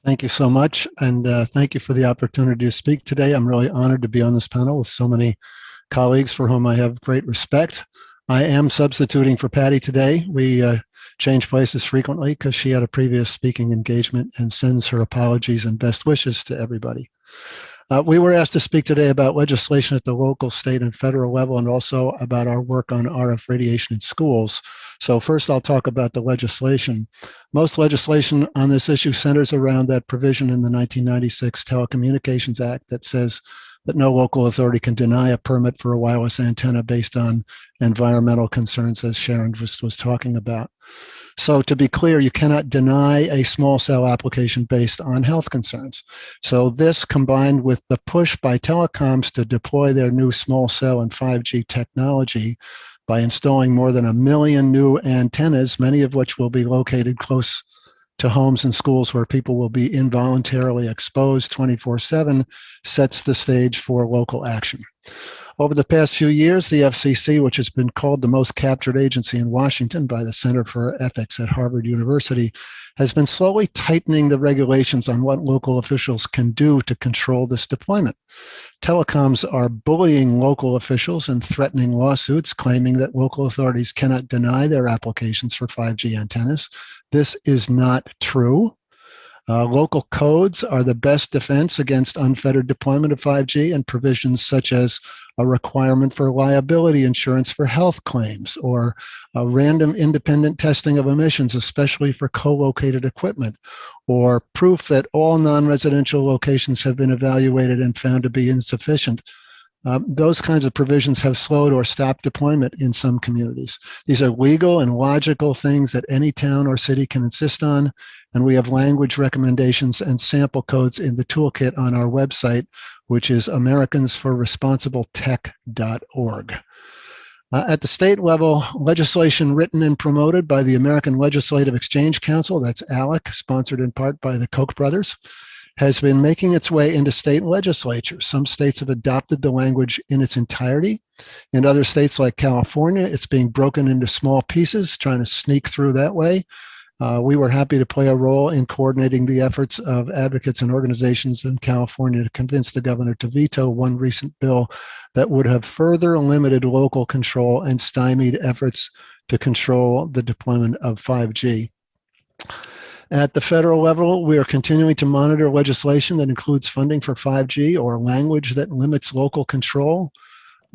Thank you so much. And thank you for the opportunity to speak today. I'm really honored to be on this panel with so many colleagues for whom I have great respect. I am substituting for Patty today. We change places frequently because she had a previous speaking engagement and sends her apologies and best wishes to everybody. We were asked to speak today about legislation at the local, state, and federal level, and also about our work on RF radiation in schools. So first, I'll talk about the legislation. Most legislation on this issue centers around that provision in the 1996 Telecommunications Act that says that no local authority can deny a permit for a wireless antenna based on environmental concerns, as Sharon just was talking about. So to be clear, you cannot deny a small cell application based on health concerns. So this, combined with the push by telecoms to deploy their new small cell and 5G technology by installing more than 1 million new antennas, many of which will be located close to homes and schools where people will be involuntarily exposed 24/7, sets the stage for local action. Over the past few years, the FCC, which has been called the most captured agency in Washington by the Center for Ethics at Harvard University, has been slowly tightening the regulations on what local officials can do to control this deployment. Telecoms are bullying local officials and threatening lawsuits, claiming that local authorities cannot deny their applications for 5G antennas. This is not true. Local codes are the best defense against unfettered deployment of 5G, and provisions such as a requirement for liability insurance for health claims, or a random independent testing of emissions, especially for co-located equipment, or proof that all non-residential locations have been evaluated and found to be insufficient. Those kinds of provisions have slowed or stopped deployment in some communities. These are legal and logical things that any town or city can insist on, and we have language recommendations and sample codes in the toolkit on our website, which is americansforresponsibletech.org. At the state level, legislation written and promoted by the American Legislative Exchange Council, that's ALEC, sponsored in part by the Koch brothers, has been making its way into state legislatures. Some states have adopted the language in its entirety. In other states like California, it's being broken into small pieces, trying to sneak through that way. We were happy to play a role in coordinating the efforts of advocates and organizations in California to convince the governor to veto one recent bill that would have further limited local control and stymied efforts to control the deployment of 5G. At the federal level, we are continuing to monitor legislation that includes funding for 5G or language that limits local control.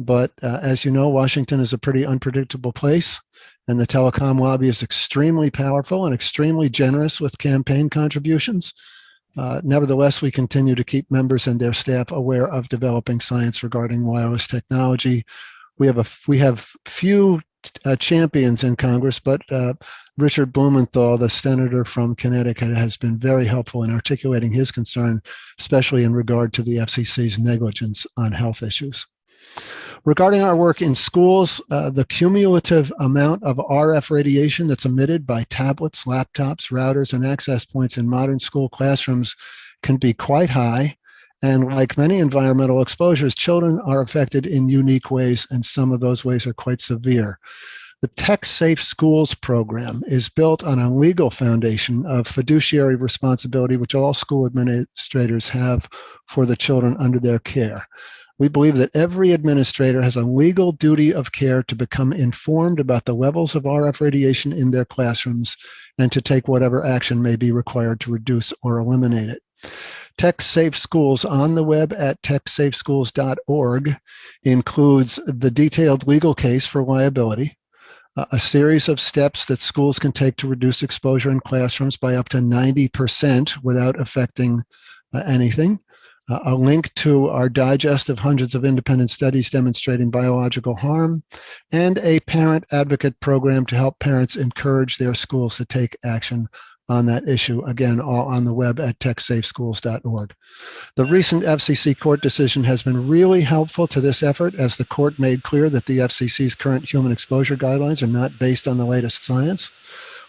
But as you know, Washington is a pretty unpredictable place, and the telecom lobby is extremely powerful and extremely generous with campaign contributions. Nevertheless, we continue to keep members and their staff aware of developing science regarding wireless technology. We have few champions in Congress, but Richard Blumenthal, the senator from Connecticut, has been very helpful in articulating his concern, especially in regard to the FCC's negligence on health issues. Regarding our work in schools, the cumulative amount of RF radiation that's emitted by tablets, laptops, routers, and access points in modern school classrooms can be quite high. And like many environmental exposures, children are affected in unique ways, and some of those ways are quite severe. The Tech Safe Schools program is built on a legal foundation of fiduciary responsibility, which all school administrators have for the children under their care. We believe that every administrator has a legal duty of care to become informed about the levels of RF radiation in their classrooms and to take whatever action may be required to reduce or eliminate it. Tech Safe Schools on the web at techsafeschools.org includes the detailed legal case for liability, a series of steps that schools can take to reduce exposure in classrooms by up to 90% without affecting anything. A link to our digest of hundreds of independent studies demonstrating biological harm, and a parent advocate program to help parents encourage their schools to take action on that issue. Again, all on the web at techsafeschools.org. The recent FCC court decision has been really helpful to this effort, as the court made clear that the FCC's current human exposure guidelines are not based on the latest science.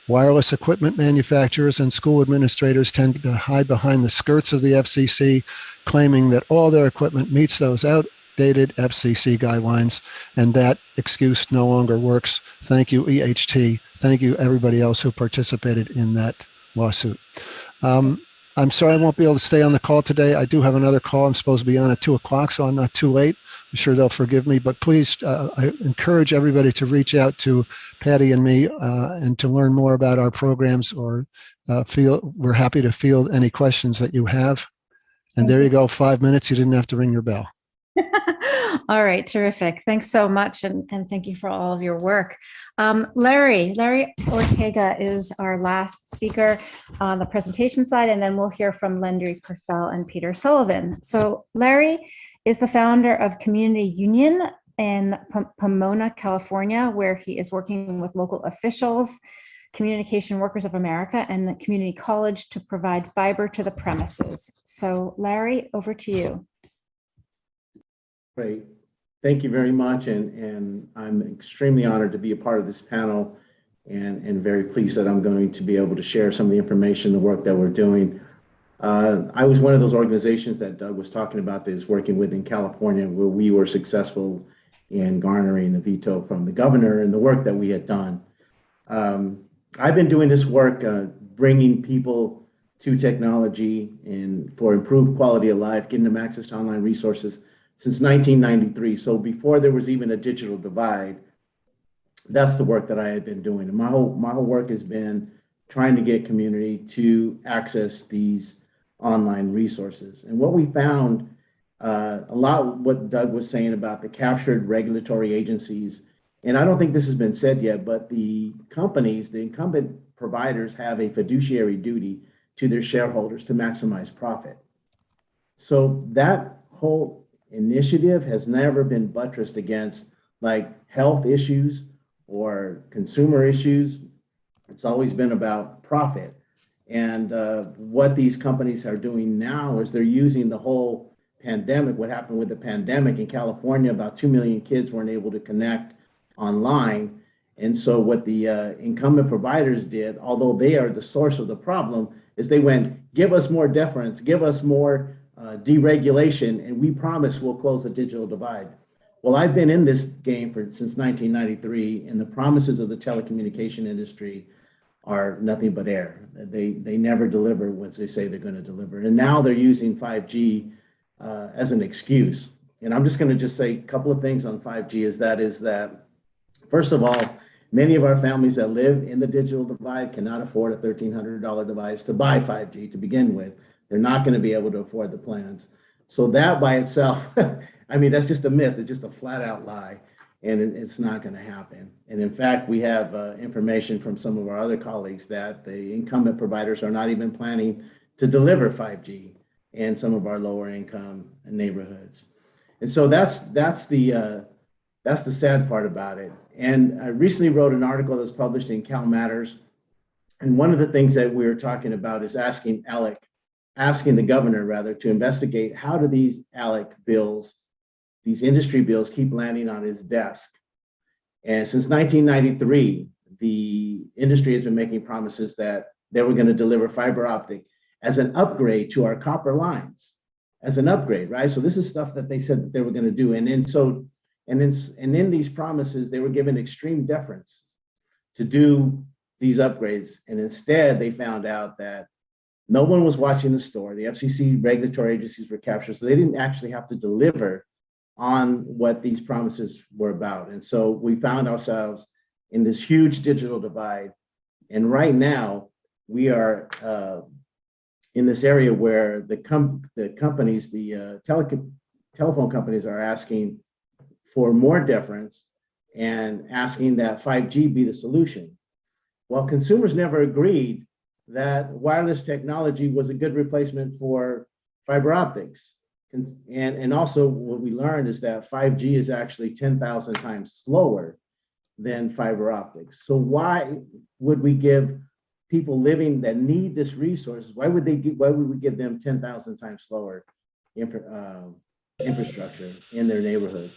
Wireless equipment manufacturers and school administrators tend to hide behind the skirts of the FCC, claiming that all their equipment meets those outdated FCC guidelines, and that excuse no longer works. Thank you, EHT. Thank you, everybody else who participated in that lawsuit. I'm sorry I won't be able to stay on the call today. I do have another call. I'm supposed to be on at 2 o'clock, so I'm not too late. I'm sure they'll forgive me, but please, I encourage everybody to reach out to Patty and me and to learn more about our programs, or we're happy to field any questions that you have. And there you go, 5 minutes. You didn't have to ring your bell. All right, terrific. Thanks so much, and thank you for all of your work. Larry Ortega is our last speaker on the presentation side, and then we'll hear from Lendry Purcell and Peter Sullivan. So Larry is the founder of Community Union in Pomona, California, where he is working with local officials, Communication Workers of America, and the community college to provide fiber to the premises. So Larry, over to you. Great. Thank you very much. And I'm extremely honored to be a part of this panel, and very pleased that I'm going to be able to share some of the information, the work that we're doing. I was one of those organizations that Doug was talking about that is working with in California, where we were successful in garnering the veto from the governor and the work that we had done. I've been doing this work, bringing people to technology and for improved quality of life, getting them access to online resources since 1993. So before there was even a digital divide, that's the work that I had been doing. And my whole work has been trying to get community to access these online resources. And what we found, a lot what Doug was saying about the captured regulatory agencies, and I don't think this has been said yet, but the companies, the incumbent providers, have a fiduciary duty to their shareholders to maximize profit. So that whole initiative has never been buttressed against like health issues or consumer issues. It's always been about profit. And what these companies are doing now is they're using the whole pandemic, what happened with the pandemic in California, about 2 million kids weren't able to connect online. And so what the incumbent providers did, although they are the source of the problem, is they went, give us more deference, give us more deregulation, and we promise we'll close the digital divide. Well, I've been in this game since 1993, and the promises of the telecommunication industry are nothing but air. They never deliver what they say they're going to deliver. And now they're using 5G as an excuse. And I'm just going to say a couple of things on 5G is that, first of all, many of our families that live in the digital divide cannot afford a $1,300 device to buy 5G to begin with. They're not going to be able to afford the plans. So that by itself, I mean, that's just a myth. It's just a flat out lie, and it's not going to happen. And in fact, we have information from some of our other colleagues that the incumbent providers are not even planning to deliver 5G in some of our lower income neighborhoods. And so that's the sad part about it. And I recently wrote an article that's published in Cal Matters. And one of the things that we were talking about is asking the governor rather, to investigate how do these ALEC bills, these industry bills, keep landing on his desk. And since 1993, the industry has been making promises that they were going to deliver fiber optic as an upgrade to our copper lines, as an upgrade, right? So this is stuff that they said that they were going to do. And in these promises, they were given extreme deference to do these upgrades. And instead, they found out that no one was watching the store. The FCC regulatory agencies were captured, so they didn't actually have to deliver on what these promises were about. And so we found ourselves in this huge digital divide. And right now, we are in this area where the companies, the telephone companies, are asking for more deference and asking that 5G be the solution. Well, consumers never agreed that wireless technology was a good replacement for fiber optics. And also what we learned is that 5G is actually 10,000 times slower than fiber optics. So why would we give people living that need this resource, why would we give them 10,000 times slower infrastructure in their neighborhoods?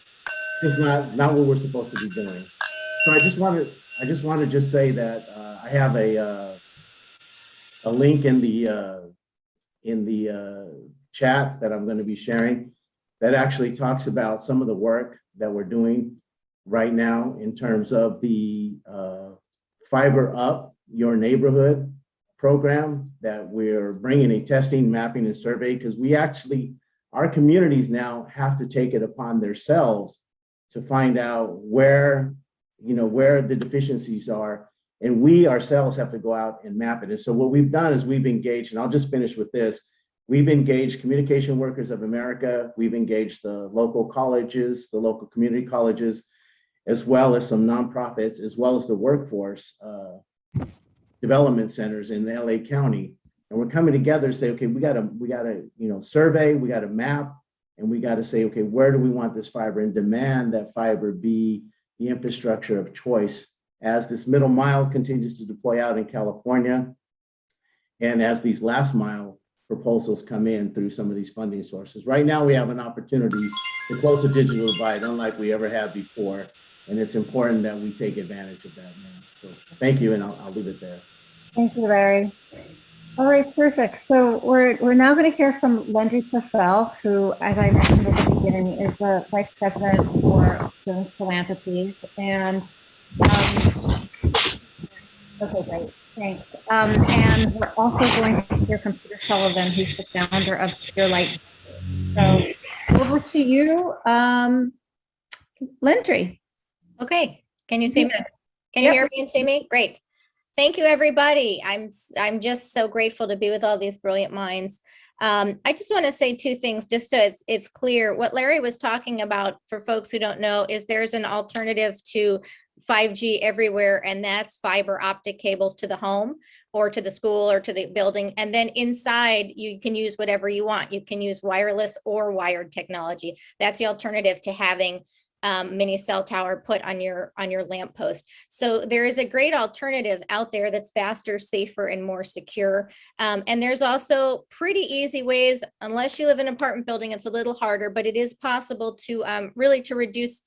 It's not what we're supposed to be doing. So I just want to say that I have a link in the chat that I'm going to be sharing that actually talks about some of the work that we're doing right now in terms of the Fiber Up Your Neighborhood program that we're bringing a testing, mapping, and survey, because our communities now have to take it upon themselves to find out where the deficiencies are, and we ourselves have to go out and map it. And so what we've done is we've engaged, and I'll just finish with this, we've engaged Communication Workers of America, we've engaged the local colleges, the local community colleges, as well as some nonprofits, as well as the workforce development centers in LA County. And we're coming together to say, okay, we gotta survey, we gotta map, and we gotta say, okay, where do we want this fiber, and demand that fiber be the infrastructure of choice as this middle mile continues to deploy out in California, and as these last mile proposals come in through some of these funding sources. Right now, we have an opportunity to close the digital divide, unlike we ever have before. And it's important that we take advantage of that now. So thank you, and I'll leave it there. Thank you, Larry. All right, terrific. So we're now going to hear from Lendri Purcell, who, as I mentioned at the beginning, is the Vice President for Children's Philanthropies. And okay, great, thanks. And we're also going to hear from Peter Sullivan, who's the founder of Pure Light. So over to you, Lendri. Okay, can you see me? Can you hear me and see me? Great. Thank you, everybody. I'm just so grateful to be with all these brilliant minds. I just want to say two things, just so it's clear. What Larry was talking about, for folks who don't know, is there's an alternative to 5G everywhere, and that's fiber optic cables to the home or to the school or to the building. And then inside, you can use whatever you want. You can use wireless or wired technology. That's the alternative to having mini cell tower put on your lamppost. So there is a great alternative out there that's faster, safer, and more secure. And there's also pretty easy ways, unless you live in an apartment building, it's a little harder, but it is possible to really to reduce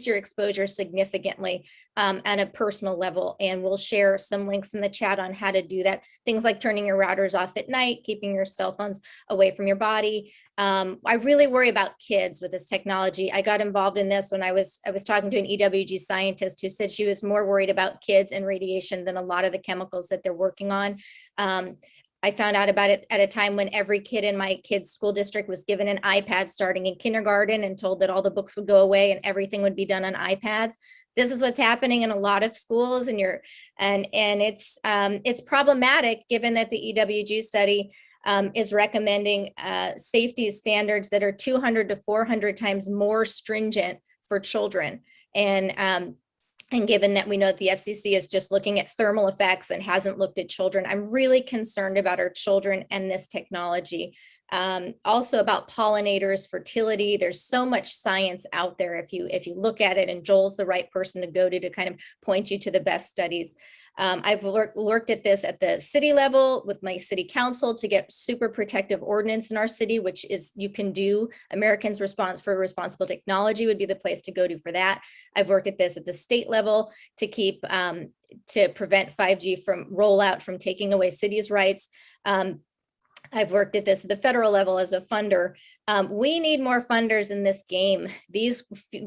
your exposure significantly at a personal level. And we'll share some links in the chat on how to do that. Things like turning your routers off at night, keeping your cell phones away from your body. I really worry about kids with this technology. I got involved in this when I was talking to an EWG scientist who said she was more worried about kids and radiation than a lot of the chemicals that they're working on. I found out about it at a time when every kid in my kid's school district was given an iPad starting in kindergarten and told that all the books would go away and everything would be done on iPads. This is what's happening in a lot of schools, and it's problematic given that the EWG study is recommending safety standards that are 200 to 400 times more stringent for children. And given that we know that the FCC is just looking at thermal effects and hasn't looked at children, I'm really concerned about our children and this technology. Also about pollinators, fertility. There's so much science out there if you look at it, and Joel's the right person to go to kind of point you to the best studies. I've worked at this at the city level with my city council to get super protective ordinance in our city, which is you can do. Americans Response for Responsible Technology would be the place to go to for that. I've worked at this at the state level to keep to prevent 5G from rollout from taking away cities' rights. I've worked at this at the federal level as a funder. We need more funders in this game. These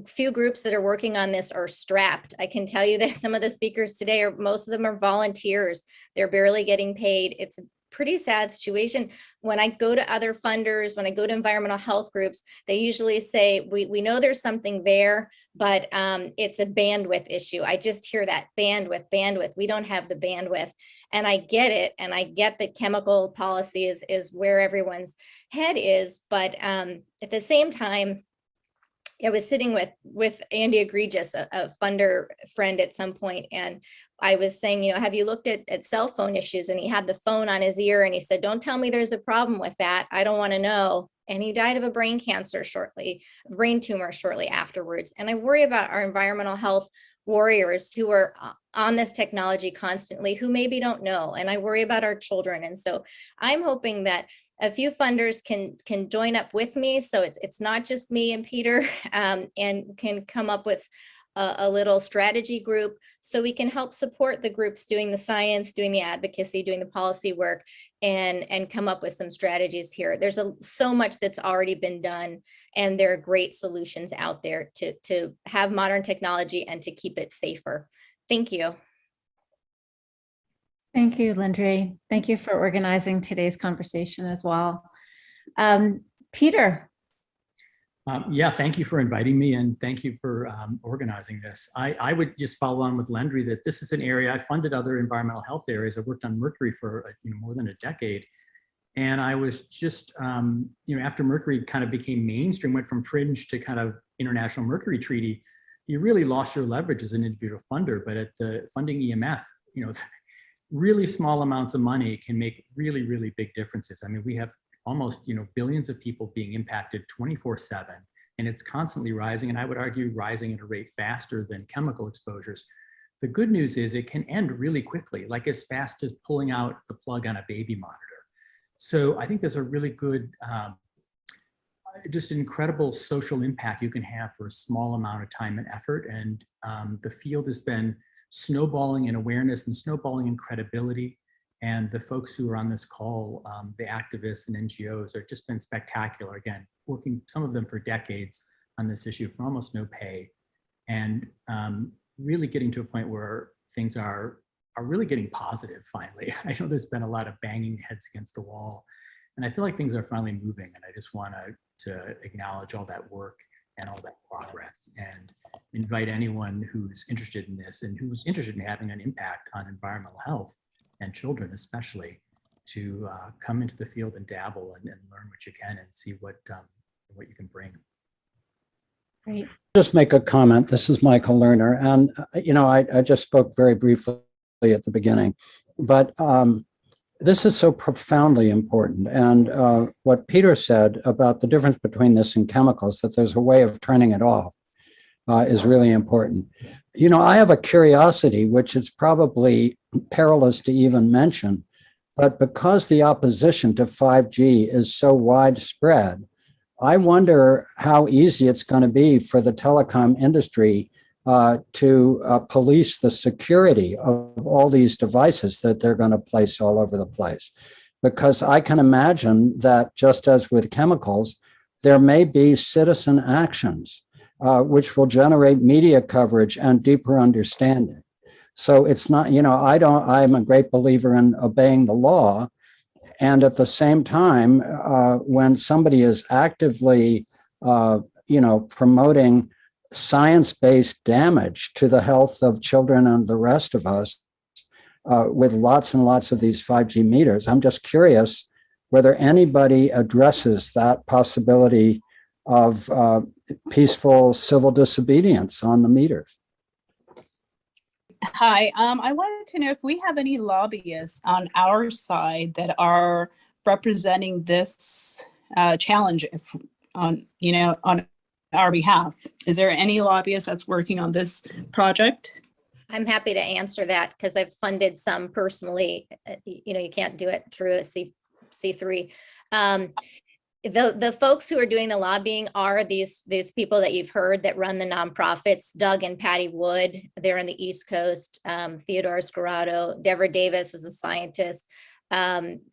few groups that are working on this are strapped. I can tell you that some of the speakers today, most of them are volunteers. They're barely getting paid. It's a pretty sad situation. When I go to other funders, when I go to environmental health groups, they usually say, we know there's something there, but it's a bandwidth issue. I just hear that bandwidth. We don't have the bandwidth. And I get it. And I get that chemical policy is where everyone's head is. But at the same time, I was sitting with Andy Egregious, a funder friend at some point, and I was saying, you know, have you looked at cell phone issues? And he had the phone on his ear and he said, don't tell me there's a problem with that. I don't want to know. And he died of a brain tumor shortly afterwards. And I worry about our environmental health warriors who are on this technology constantly, who maybe don't know. And I worry about our children. And so I'm hoping that a few funders can join up with me. So it's not just me and Peter, and can come up with a little strategy group so we can help support the groups doing the science, doing the advocacy, doing the policy work, and come up with some strategies here. There's so much that's already been done, and there are great solutions out there to have modern technology and to keep it safer. Thank you. Thank you, Lindri. Thank you for organizing today's conversation as well. Peter. Yeah, thank you for inviting me, and thank you for organizing this. I would just follow on with Lendry that this is an area I funded other environmental health areas. I worked on mercury for more than a decade, and I was just after mercury kind of became mainstream, went from fringe to kind of international mercury treaty, you really lost your leverage as an individual funder. But at the funding EMF, really small amounts of money can make really, really big differences. I mean, we have almost billions of people being impacted 24/7, and it's constantly rising, and I would argue rising at a rate faster than chemical exposures. The good news is it can end really quickly, like as fast as pulling out the plug on a baby monitor. So I think there's a really good, just incredible social impact you can have for a small amount of time and effort. And the field has been snowballing in awareness and snowballing in credibility. And the folks who are on this call, the activists and NGOs, have just been spectacular. Again, working, some of them for decades on this issue for almost no pay, and really getting to a point where things are really getting positive finally. I know there's been a lot of banging heads against the wall, and I feel like things are finally moving, and I just want to acknowledge all that work and all that progress, and invite anyone who's interested in this and who's interested in having an impact on environmental health and children especially, to come into the field and dabble and learn what you can and see what you can bring. Great. Just make a comment. This is Michael Lerner, and I just spoke very briefly at the beginning, but this is so profoundly important. And what Peter said about the difference between this and chemicals, that there's a way of turning it off, is really important. I have a curiosity, which is probably perilous to even mention, but because the opposition to 5G is so widespread, I wonder how easy it's going to be for the telecom industry to police the security of all these devices that they're going to place all over the place. Because I can imagine that, just as with chemicals, there may be citizen actions which will generate media coverage and deeper understanding. So it's not, I'm a great believer in obeying the law. And at the same time, when somebody is actively, promoting science-based damage to the health of children and the rest of us, with lots and lots of these 5G meters, I'm just curious whether anybody addresses that possibility of peaceful civil disobedience on the meters. Hi, I wanted to know if we have any lobbyists on our side that are representing this challenge on our behalf. Is there any lobbyist that's working on this project? I'm happy to answer that because I've funded some personally. You can't do it through a C3. The folks who are doing the lobbying are these people that you've heard that run the nonprofits, Doug and Patty Wood. They're on the East Coast. Theodore Scarrato, Deborah Davis is a scientist.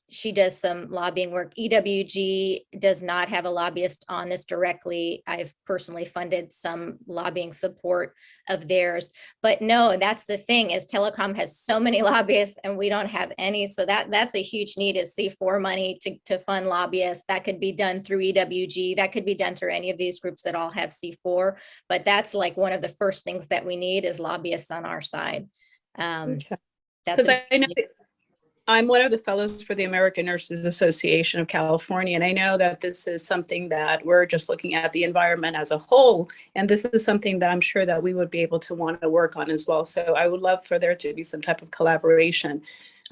She does some lobbying work. EWG does not have a lobbyist on this directly. I've personally funded some lobbying support of theirs, but no, that's the thing, is telecom has so many lobbyists and we don't have any. So that's a huge need, is C4 money to fund lobbyists. That could be done through EWG. That could be done through any of these groups that all have C4, but that's like one of the first things that we need is lobbyists on our side. Because I know I'm one of the fellows for the American Nurses Association of California, and I know that this is something that we're just looking at the environment as a whole, and this is something that I'm sure that we would be able to want to work on as well. So I would love for there to be some type of collaboration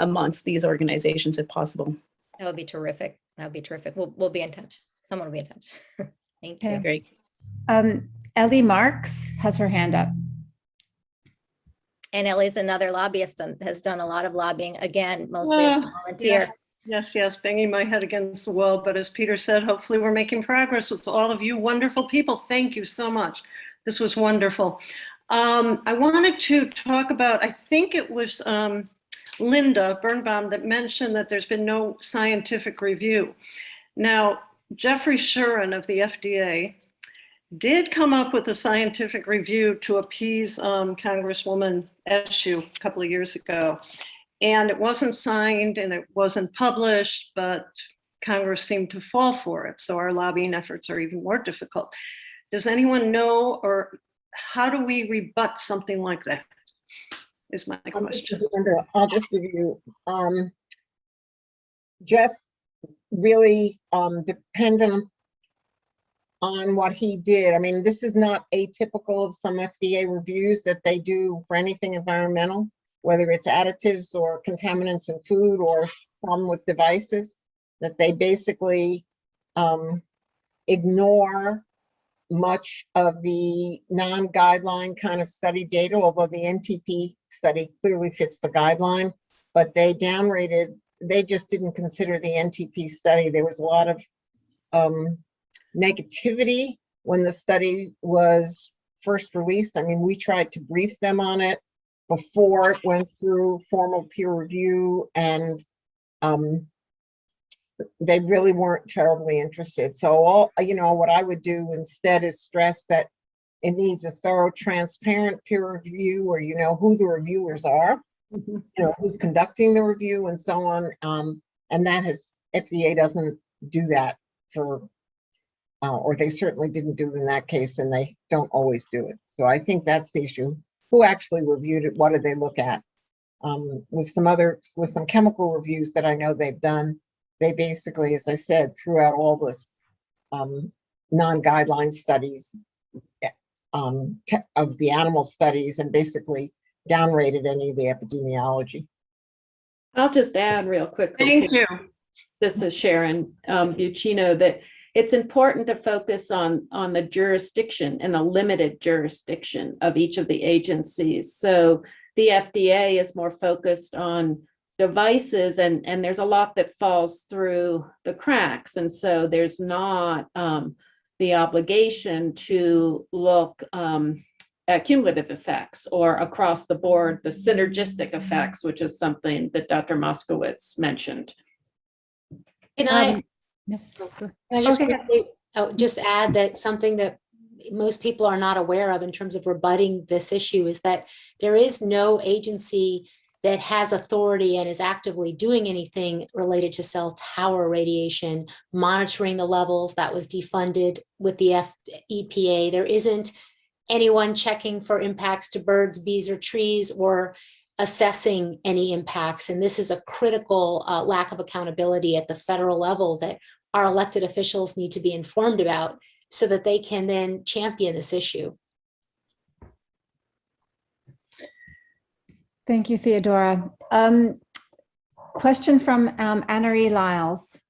amongst these organizations if possible. That would be terrific. That would be terrific. We'll be in touch. Someone will be in touch. Thank you. Okay. Great. Ellie Marks has her hand up. And Ellie's another lobbyist and has done a lot of lobbying, again, mostly as a volunteer. Yes, banging my head against the wall. But as Peter said, hopefully we're making progress with all of you wonderful people. Thank you so much. This was wonderful. I wanted to talk about, I think it was Linda Birnbaum that mentioned that there's been no scientific review. Now, Jeffrey Shuren of the FDA did come up with a scientific review to appease Congresswoman Eshoo a couple of years ago. And it wasn't signed and it wasn't published, but Congress seemed to fall for it. So our lobbying efforts are even more difficult. Does anyone know, or how do we rebut something like that? Is my question. I'll just give you, Jeff really dependent on what he did. I mean, this is not atypical of some FDA reviews that they do for anything environmental, whether it's additives or contaminants in food or some with devices, that they basically ignore much of the non-guideline kind of study data, although the NTP study clearly fits the guideline, but they downrated, they just didn't consider the NTP study. There was a lot of negativity when the study was first released. I mean, we tried to brief them on it before it went through formal peer review, and they really weren't terribly interested. So what I would do instead is stress that it needs a thorough, transparent peer review where you know who the reviewers are, you know, who's conducting the review and so on. And that FDA doesn't do that for, or they certainly didn't do it in that case, and they don't always do it. So I think that's the issue. Who actually reviewed it? What did they look at? With some chemical reviews that I know they've done, they basically, as I said, threw out all this non-guideline studies of the animal studies and basically downrated any of the epidemiology. I'll just add real quickly. Thank you. This is Sharon Buccino, that it's important to focus on the jurisdiction and the limited jurisdiction of each of the agencies. So the FDA is more focused on devices, and there's a lot that falls through the cracks. And so there's not the obligation to look at cumulative effects or across the board, the synergistic effects, which is something that Dr. Moskowitz mentioned. Can I just quickly just add that something that most people are not aware of in terms of rebutting this issue is that there is no agency that has authority and is actively doing anything related to cell tower radiation, monitoring the levels. That was defunded with the EPA. There isn't anyone checking for impacts to birds, bees, or trees, or assessing any impacts. And this is a critical lack of accountability at the federal level that our elected officials need to be informed about so that they can then champion this issue. Thank you, Theodora. Question from Anne-Marie Lyles.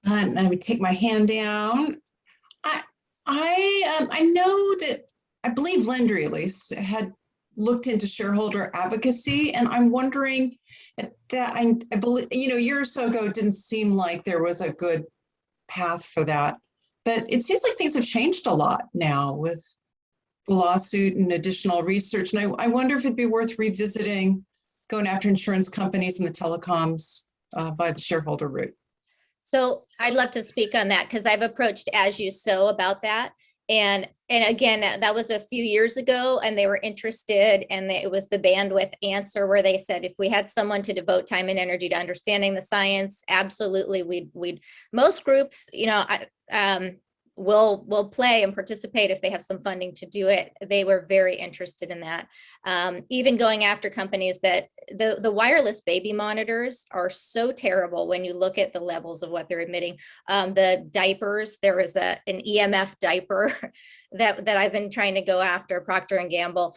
And I would take my hand down. I know that, I believe Landry at least had looked into shareholder advocacy, and I'm wondering that I believe, you know, a year or so ago, it didn't seem like there was a good path for that, but it seems like things have changed a lot now with the lawsuit and additional research. And I wonder if it'd be worth revisiting going after insurance companies and the telecoms by the shareholder route. So I'd love to speak on that because I've approached As You Sow about that. And again, that was a few years ago, and they were interested, and it was the bandwidth answer where they said if we had someone to devote time and energy to understanding the science, absolutely, we'd most groups, you know, will play and participate if they have some funding to do it. They were very interested in that. Even going after companies that the wireless baby monitors are so terrible when you look at the levels of what they're emitting. The diapers, there was an EMF diaper that I've been trying to go after, Procter & Gamble.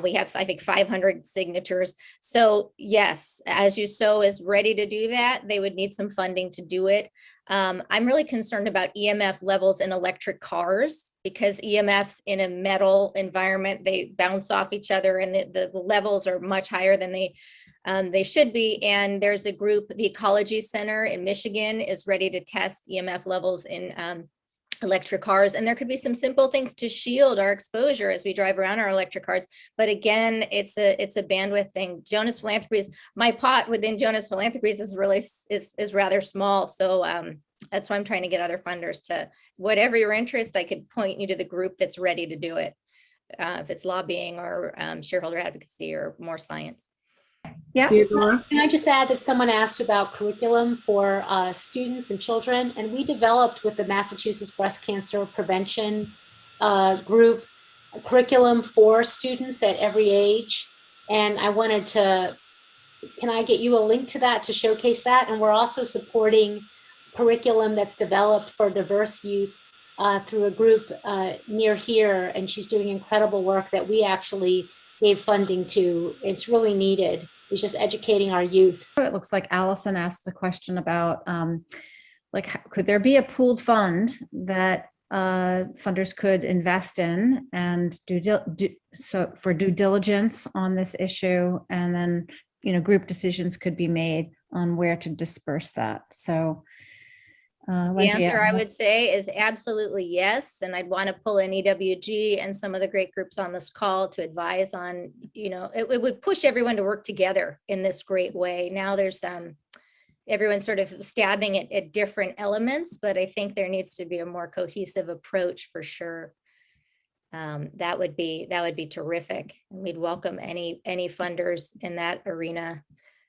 We have, I think, 500 signatures. So yes, As You Sow is ready to do that. They would need some funding to do it. I'm really concerned about EMF levels in electric cars, because EMFs in a metal environment, they bounce off each other, and the levels are much higher than they should be. And there's a group, the Ecology Center in Michigan, is ready to test EMF levels in electric cars. And there could be some simple things to shield our exposure as we drive around our electric cars. But again, it's a bandwidth thing. Jonas Philanthropies, my pot within Jonas Philanthropies is really is rather small. So that's why I'm trying to get other funders to, whatever your interest, I could point you to the group that's ready to do it. If it's lobbying or shareholder advocacy or more science. Yeah. Can I just add that someone asked about curriculum for students and children, and we developed with the Massachusetts Breast Cancer Prevention group a curriculum for students at every age. And I wanted to, can I get you a link to that to showcase that? And we're also supporting curriculum that's developed for diverse youth through a group near here, and she's doing incredible work that we actually gave funding to. It's really needed. It's just educating our youth. It looks like Allison asked a question about could there be a pooled fund that funders could invest in and for due diligence on this issue, and then group decisions could be made on where to disperse that. So the answer I would say is absolutely yes. And I'd want to pull in EWG and some of the great groups on this call to advise on, it would push everyone to work together in this great way. Now there's everyone's sort of stabbing at different elements, but I think there needs to be a more cohesive approach for sure. That would be terrific. And we'd welcome any funders in that arena.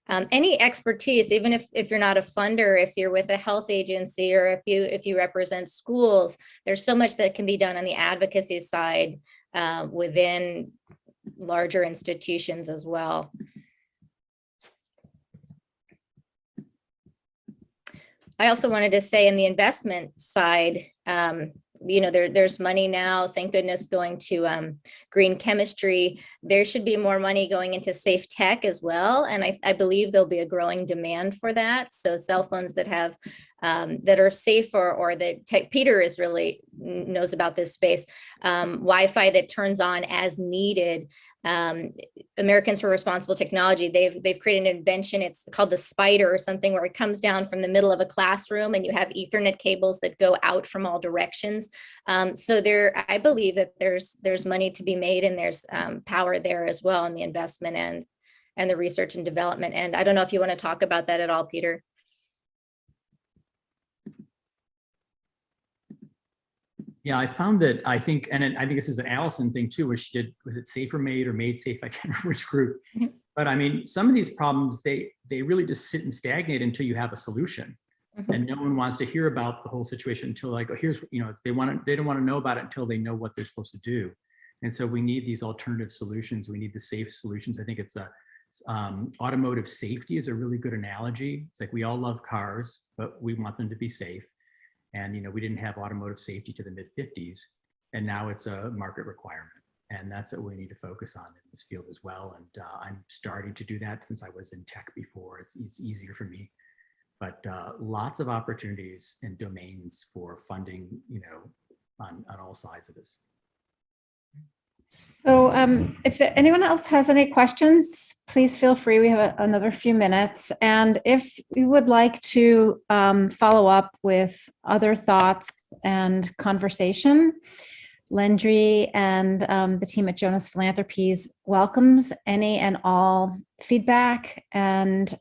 Any expertise, even if you're not a funder, if you're with a health agency, or if you represent schools, there's so much that can be done on the advocacy side within larger institutions as well. I also wanted to say in the investment side, there's money now, thank goodness, going to green chemistry. There should be more money going into safe tech as well. And I believe there'll be a growing demand for that. So cell phones that have that are safer, or that Peter really knows about this space, Wi-Fi that turns on as needed. Americans for Responsible Technology, they've created an invention, it's called the Spider or something, where it comes down from the middle of a classroom and you have Ethernet cables that go out from all directions. So I believe that there's money to be made, and there's power there as well in the investment and the research and development. And I don't know if you want to talk about that at all, Peter. Yeah, I found that, I think this is an Allison thing too, where she did, was it Safer Made or Made Safe? I can't remember which group. But I mean, some of these problems, they really just sit and stagnate until you have a solution. And no one wants to hear about the whole situation until here's, they don't want to know about it until they know what they're supposed to do. And so we need these alternative solutions. We need the safe solutions. I think it's automotive safety is a really good analogy. It's like we all love cars, but we want them to be safe. And, we didn't have automotive safety to the mid-50s, and now it's a market requirement. And that's what we need to focus on in this field as well. And I'm starting to do that since I was in tech before. It's easier for me, but lots of opportunities and domains for funding, on all sides of this. So if anyone else has any questions, please feel free. We have another few minutes. And if you would like to follow up with other thoughts and conversation, Lendri and the team at Jonas Philanthropies welcomes any and all feedback. And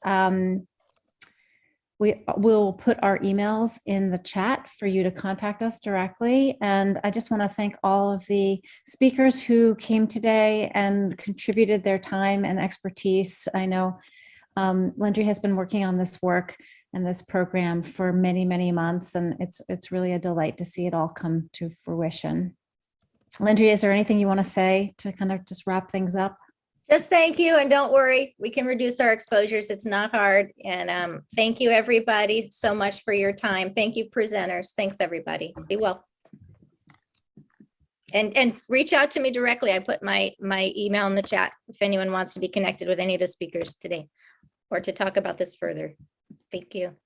we will put our emails in the chat for you to contact us directly. And I just want to thank all of the speakers who came today and contributed their time and expertise. I know Lendri has been working on this work and this program for many, many months. And it's really a delight to see it all come to fruition. Landry, is there anything you want to say to kind of just wrap things up? Just thank you, and don't worry, we can reduce our exposures. It's not hard. And thank you, everybody, so much for your time. Thank you, presenters. Thanks, everybody. Be well. And reach out to me directly. I put my email in the chat if anyone wants to be connected with any of the speakers today or to talk about this further. Thank you.